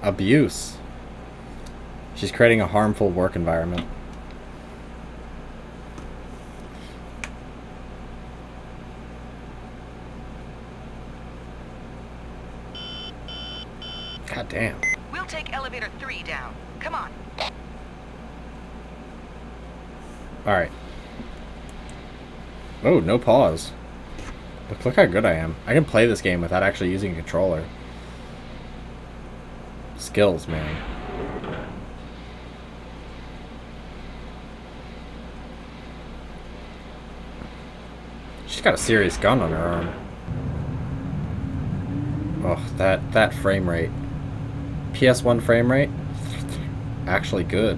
Abuse. She's creating a harmful work environment. God damn. We'll take elevator 3 down. Come on. Alright. Oh, no pause. Look how good I am. I can play this game without actually using a controller. Skills, man. She's got a serious gun on her arm. Oh, that frame rate. PS1 frame rate? Actually good.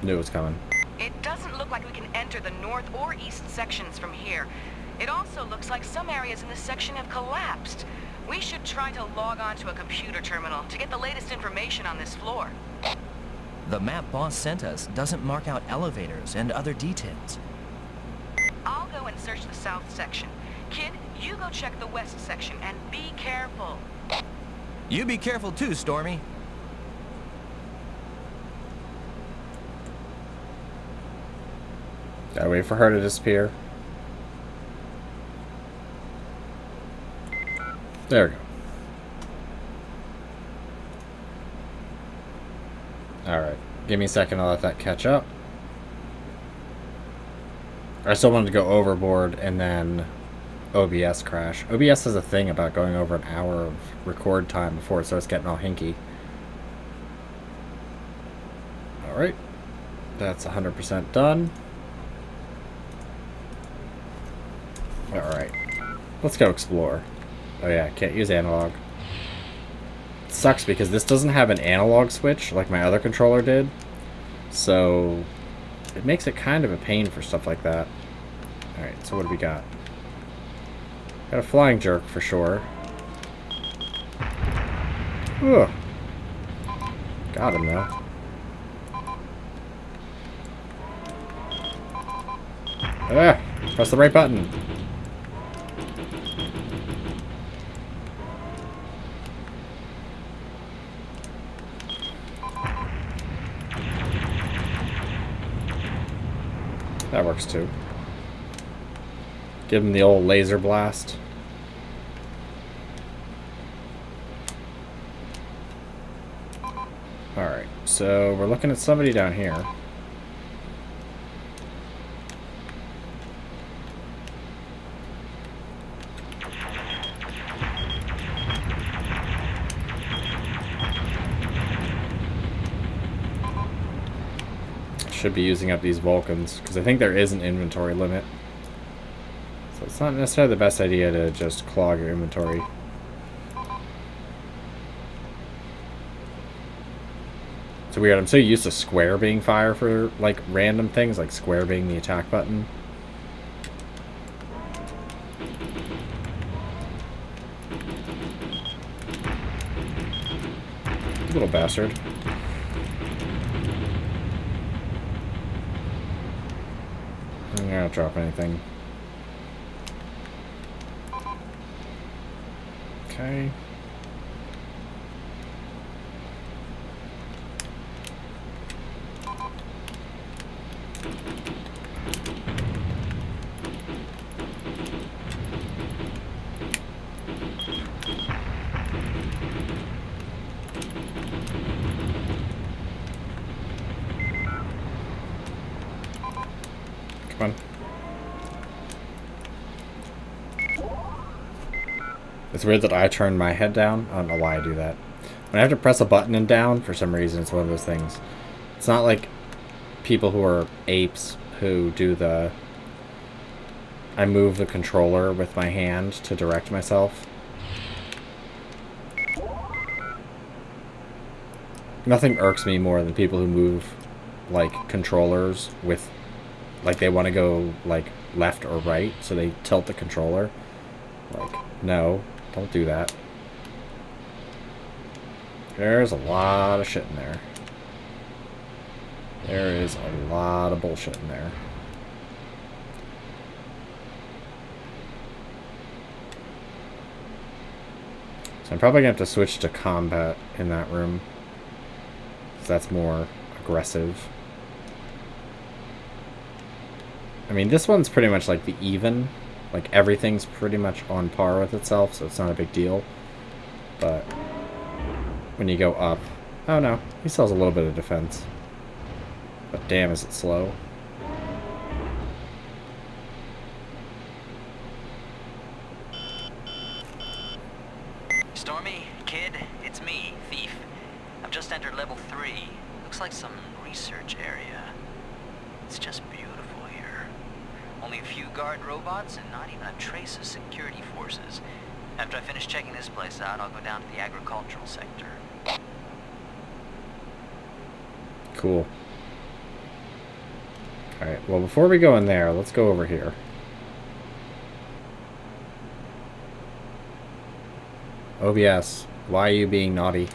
Knew it was coming. It doesn't look like we can enter the north or east sections from here. It also looks like some areas in this section have collapsed. We should try to log on to a computer terminal to get the latest information on this floor. The map boss sent us doesn't mark out elevators and other details. I'll go and search the south section. Kid, you go check the west section and be careful. You be careful too, Stormy. Gotta wait for her to disappear. There we go. Alright. Give me a second, I'll let that catch up. I still wanted to go overboard and then OBS crash. OBS has a thing about going over an hour of record time before it starts getting all hinky. Alright. That's 100% done. Alright. Let's go explore. Oh yeah, can't use analog. It sucks because this doesn't have an analog switch like my other controller did. So it makes it kind of a pain for stuff like that. Alright, so what do we got? Got a flying jerk for sure. Ugh. Got him though. Ah, press the right button. That works too. Give him the old laser blast. Alright, so we're looking at somebody down here. Should be using up these Vulcans, because I think there is an inventory limit. So it's not necessarily the best idea to just clog your inventory. It's weird, I'm so used to square being fire for like random things, like square being the attack button. Little bastard. I'm not drop anything. Okay. Come on. It's weird that I turn my head down. I don't know why I do that. When I have to press a button and down, for some reason, it's one of those things. It's not like people who are apes who do the... I move the controller with my hand to direct myself. Nothing irks me more than people who move, like, controllers with... Like, they want to go, like, left or right, so they tilt the controller. Like, no, don't do that. There's a lot of shit in there. There is a lot of bullshit in there. So I'm probably going to have to switch to combat in that room. Because that's more aggressive. I mean, this one's pretty much like the even. Like, everything's pretty much on par with itself, so it's not a big deal. But when you go up... Oh, no. He still has a little bit of defense. But damn, is it slow. Stormy, kid, it's me, Thief. I've just entered level 3. Looks like some research area. It's just beautiful here. Only a few guard robots and not even a trace of security forces. After I finish checking this place out, I'll go down to the agricultural sector. Cool. Alright, well, before we go in there, let's go over here. OBS, why are you being naughty?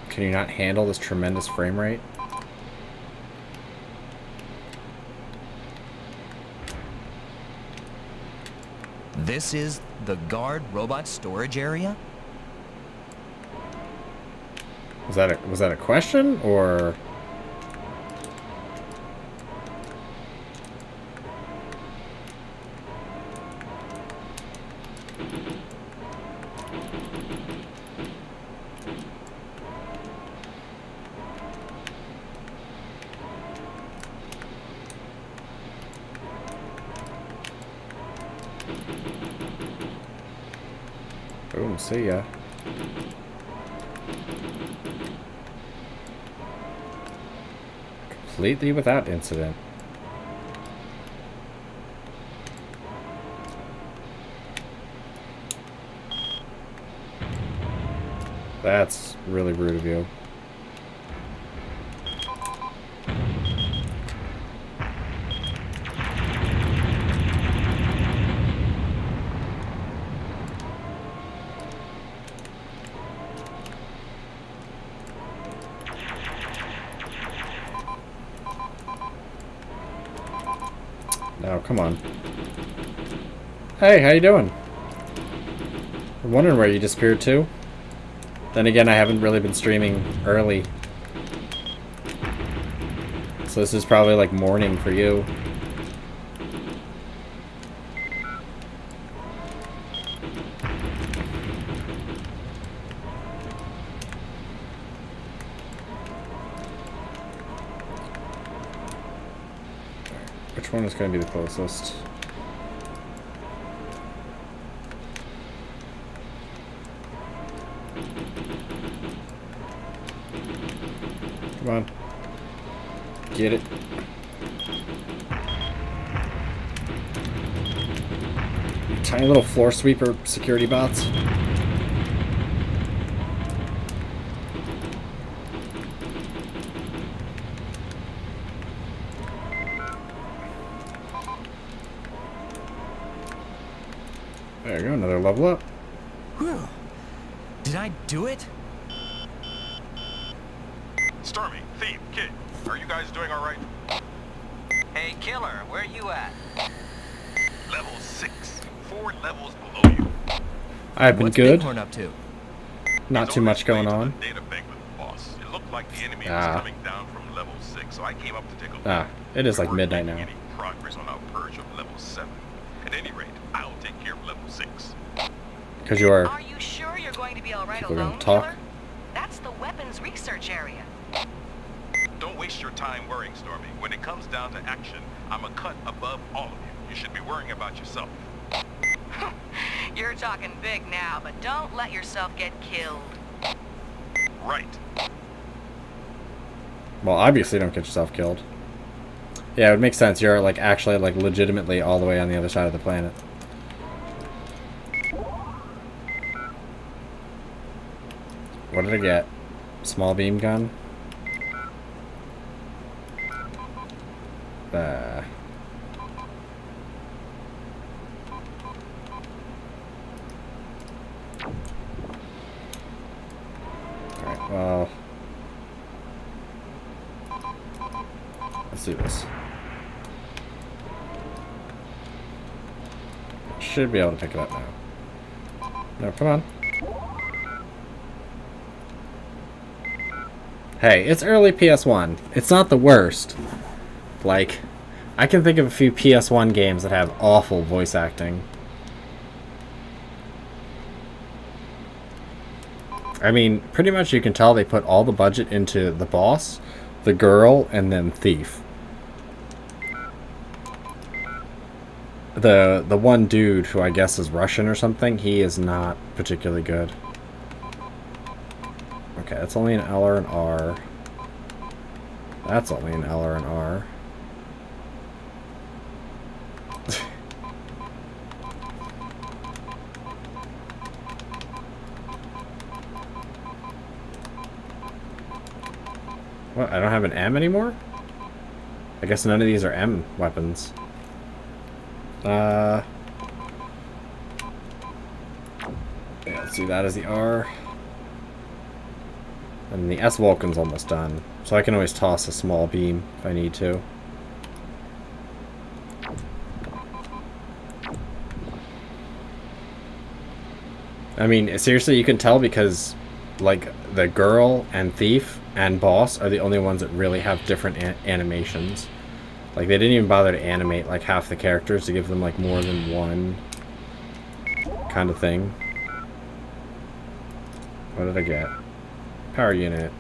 Can you not handle this tremendous frame rate? This is the guard robot storage area? Was that a question, or... Boom, see ya. Completely without incident. That's really rude of you. Oh, come on. Hey, how you doing? I'm wondering where you disappeared to. Then again, I haven't really been streaming early. So this is probably like morning for you. Which one is going to be the closest? Come on. Get it. Tiny little floor sweeper security bots. There you go, another level up. Whew. Did I do it? Stormy, Thief, Kid, are you guys doing all right? Hey, Killer, where you at? Level 6, 4 levels below you. I've been What's good. Bighorn up to? Not He's too on much his way going to on. the data bank with the boss. It looked like the enemy Ah. was coming down from level 6, so I came up to take a look. Ah, it is like We weren't midnight making now. Any progress on our purge of level 7. At any rate, I'll take care of level 6. Because you are. Are you sure you're going to be all right People are gonna alone, talk. Killer? That's the weapons research area. Don't waste your time worrying, Stormy. When it comes down to action, I'm a cut above all of you. You should be worrying about yourself. You're talking big now, but don't let yourself get killed. Right. Well, obviously don't get yourself killed. Yeah, it would make sense. You're like actually like legitimately all the way on the other side of the planet. What did I get? Small beam gun? Alright, well... let's do this. Should be able to pick it up now. No, come on. Hey, it's early PS1. It's not the worst. Like, I can think of a few PS1 games that have awful voice acting. I mean, pretty much you can tell they put all the budget into the boss, the girl, and then Thief. The one dude who I guess is Russian or something, he is not particularly good. Okay, that's only an L or an R. That's only an L or an R. What? I don't have an M anymore? I guess none of these are M weapons. Yeah, let's do that as the R. And the S Vulcan's almost done. So I can always toss a small beam if I need to. I mean, seriously, you can tell because, like, the girl and Thief and Boss are the only ones that really have different animations. Like, they didn't even bother to animate, like, half the characters to give them, like, more than one kind of thing. What did I get? Power unit.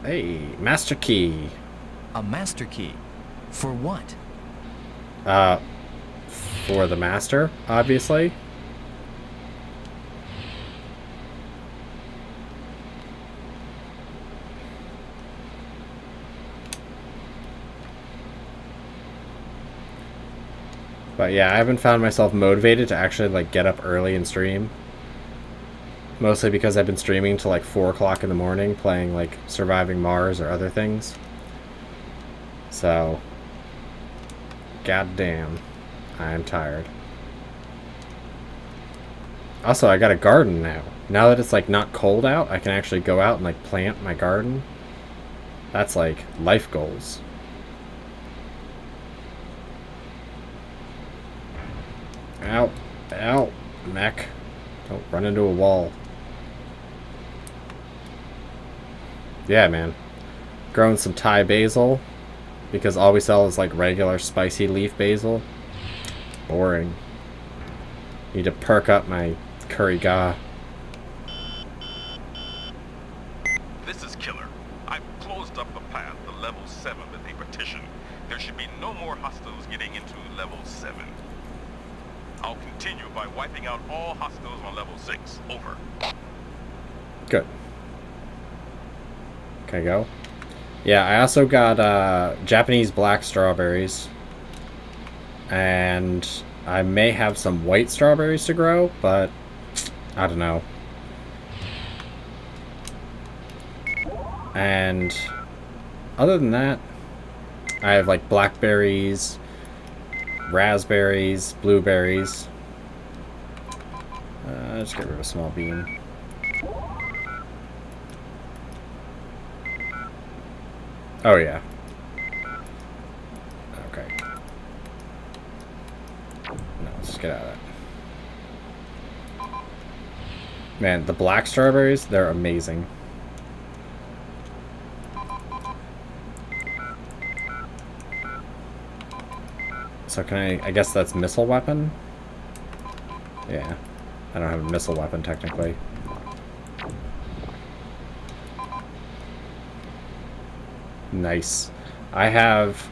Hey, master key. A master key? For what? For the master, obviously. But yeah, I haven't found myself motivated to actually like get up early and stream. Mostly because I've been streaming till like 4 o'clock in the morning playing like Surviving Mars or other things. So, goddamn, I am tired. Also, I got a garden now. Now that it's like not cold out, I can actually go out and like plant my garden. That's like life goals. Ow. Ow. Mech. Don't run into a wall. Yeah, man. Growing some Thai basil. Because all we sell is like regular spicy leaf basil. Boring. Need to perk up my curry ga. This is Killer. I've closed up the path to level 7 that they petitioned. There should be no more hostiles getting into level 7. I'll continue by wiping out all hostiles on level 6. Over. Good. Can I go? Yeah, I also got Japanese black strawberries. And I may have some white strawberries to grow, but I don't know. And other than that, I have like blackberries, raspberries, blueberries. Let's get rid of a small bean. Oh yeah. Okay. No, let's just get out of that. Man, the black strawberries, they're amazing. So can I guess that's missile weapon? Yeah. I don't have a missile weapon technically. Nice. I have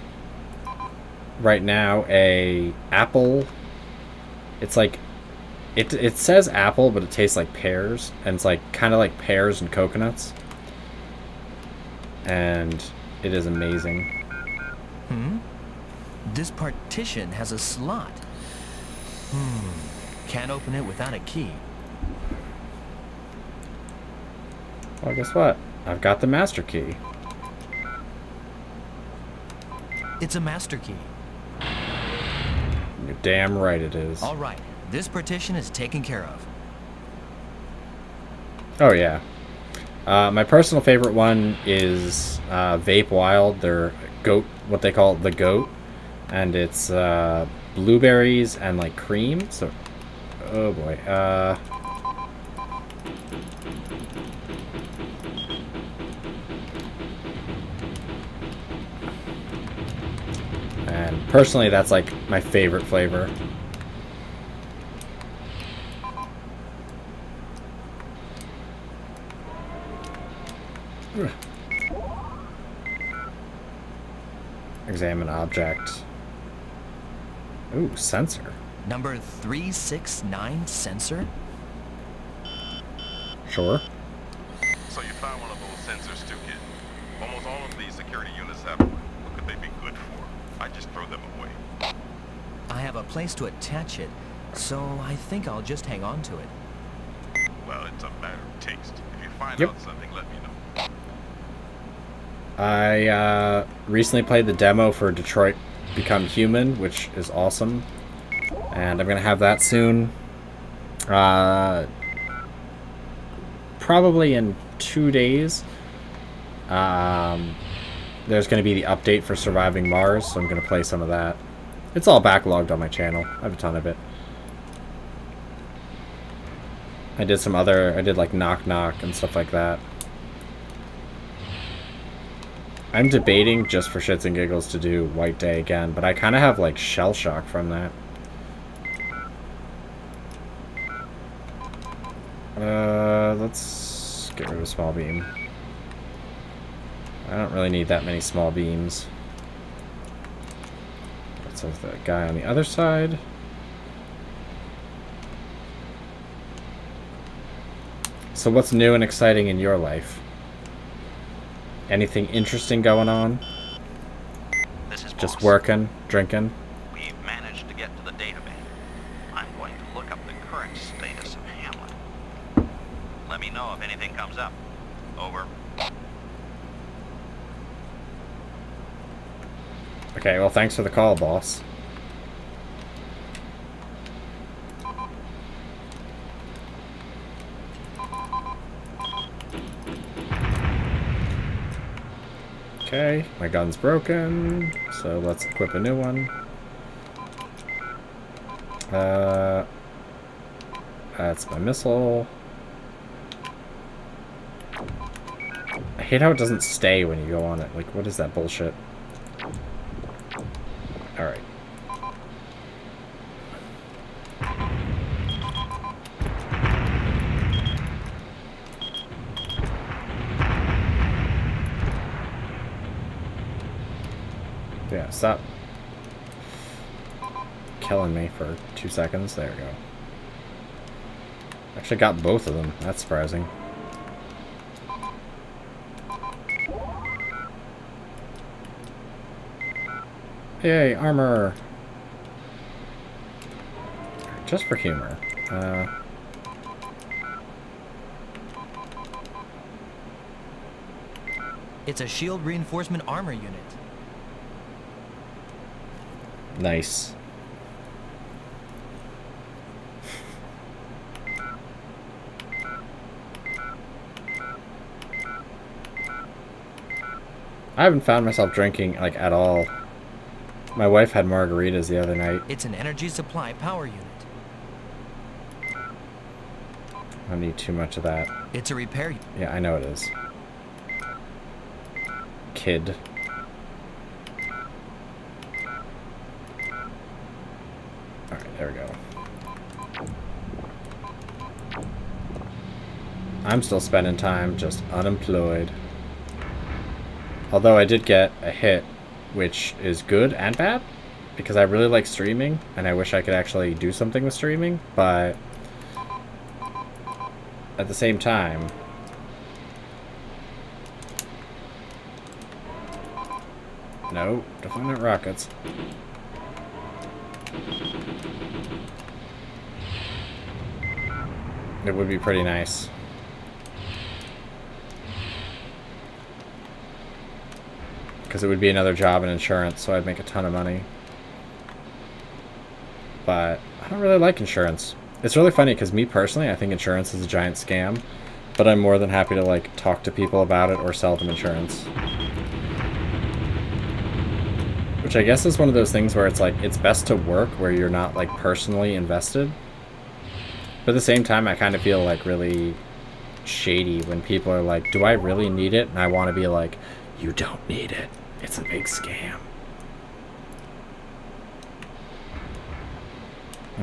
right now a apple. It's like it says apple, but it tastes like pears, and it's like kind of like pears and coconuts. And it is amazing. Hmm? This partition has a slot. Can't open it without a key. Well, guess what? I've got the master key. It's a master key. You're damn right it is. All right, this partition is taken care of. Oh yeah. My personal favorite one is Vape Wild. They're goat, what they call the goat, and it's blueberries and like cream. So, oh boy. And personally, that's like my favorite flavor. Examine object. Ooh, sensor. Number 369 sensor? So Sure. you found one of those sensors too, kid. Almost all of these security units have one. What could they be good for? I just throw them away. I have a place to attach it, so I think I'll just hang on to it. Well, it's a matter of taste. If you find Yep. out something, let me know. I recently played the demo for Detroit Become Human, which is awesome. And I'm going to have that soon. Probably in 2 days. There's going to be the update for Surviving Mars, so I'm going to play some of that. It's all backlogged on my channel. I have a ton of it. I did like Knock Knock and stuff like that. I'm debating just for shits and giggles to do White Day again, but I kind of have like shell shock from that. Let's get rid of a small beam. I don't really need that many small beams. Let's have the guy on the other side. So what's new and exciting in your life? Anything interesting going on? This is Just Boss. working, drinking? We've managed to get to the data bank. I'm going to look up the current status of Hamlet. Let me know if anything comes up. Over. Okay, well thanks for the call, boss. Okay, my gun's broken, so let's equip a new one. That's my missile. I hate how it doesn't stay when you go on it. Like, what is that bullshit? Alright. Yeah, stop killing me for 2 seconds. There we go. Actually got both of them. That's surprising. Yay, armor! Just for humor. It's a shield reinforcement armor unit. Nice. I haven't found myself drinking, like, at all. My wife had margaritas the other night. It's an energy supply power unit. I don't need too much of that. It's a repair. Yeah, I know it is. Kid. Alright, there we go. I'm still spending time just unemployed. Although I did get a hit, which is good and bad, because I really like streaming, and I wish I could actually do something with streaming, but at the same time, no, definitely not rockets. It would be pretty nice. Because it would be another job in insurance, so I'd make a ton of money. But I don't really like insurance. It's really funny because me personally, I think insurance is a giant scam, but I'm more than happy to like talk to people about it or sell them insurance. Which I guess is one of those things where it's like, it's best to work where you're not like personally invested. But at the same time, I kind of feel like really shady when people are like, do I really need it? And I want to be like, you don't need it. It's a big scam.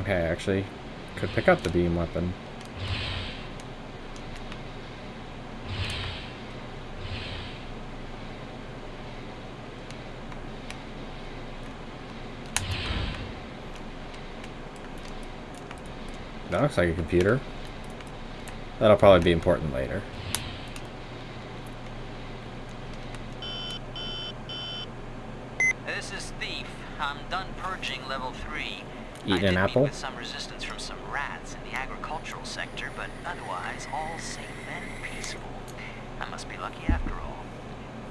Okay, I actually could pick up the beam weapon. That looks like a computer. That'll probably be important later. This is Thief. I'm done purging level 3. Eat an apple? With some resistance from some rats in the agricultural sector, but otherwise all safe and peaceful. I must be lucky after all.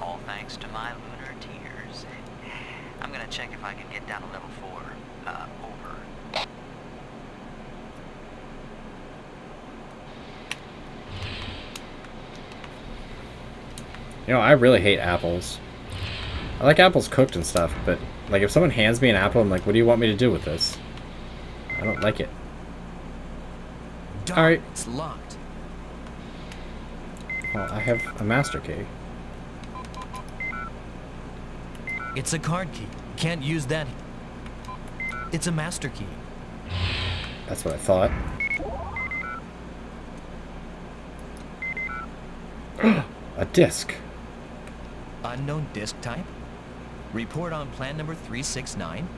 All thanks to my lunar tears. I'm gonna check if I can get down to level 4. Over. You know, I really hate apples. I like apples cooked and stuff, but like if someone hands me an apple, I'm like, what do you want me to do with this? I don't like it. Darn, Alright. it's locked. Well, I have a master key. It's a card key. Can't use that. It's a master key. That's what I thought. A disc. Unknown disk type. Report on plan number 369.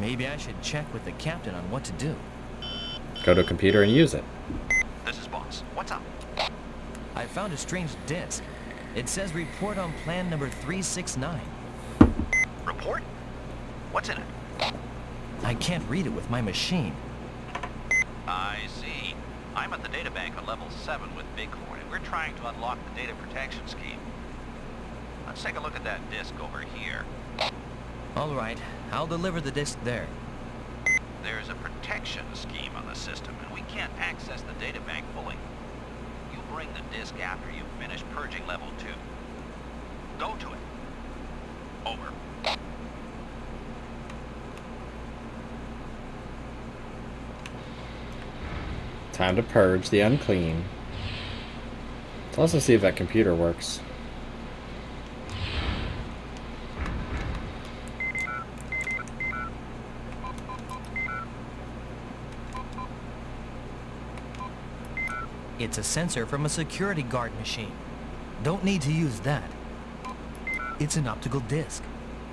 Maybe I should check with the captain on what to do. Go to a computer and use it. This is Boss. What's up? I found a strange disk. It says report on plan number 369. Report? What's in it? I can't read it with my machine. I see. I'm at the databank on level 7 with Bighorn, and we're trying to unlock the data protection scheme. Let's take a look at that disk over here. All right, I'll deliver the disk there. There's a protection scheme on the system, and we can't access the databank fully. You bring the disk after you've finished purging level 2. Go to it. Over. Time to purge the unclean. Let's also see if that computer works. It's a sensor from a security guard machine. Don't need to use that. It's an optical disc.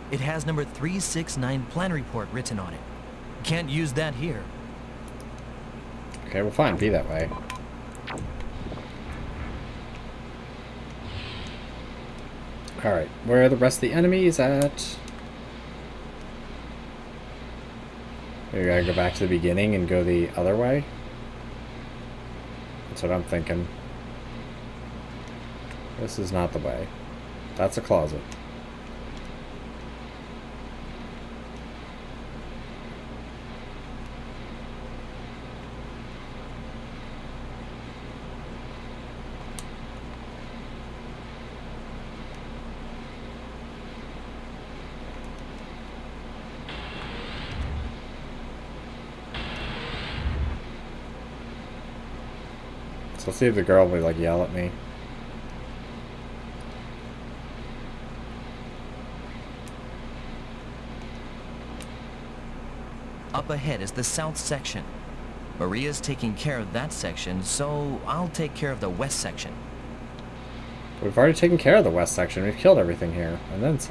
It has number 369 plan report written on it. Can't use that here. Okay, well fine, be that way. Alright, where are the rest of the enemies at? We gotta go back to the beginning and go the other way? That's what I'm thinking. This is not the way. That's a closet. So let's see if the girl will like yell at me. Up ahead is the south section. Maria's taking care of that section, so I'll take care of the west section. We've already taken care of the west section. We've killed everything here, and then some.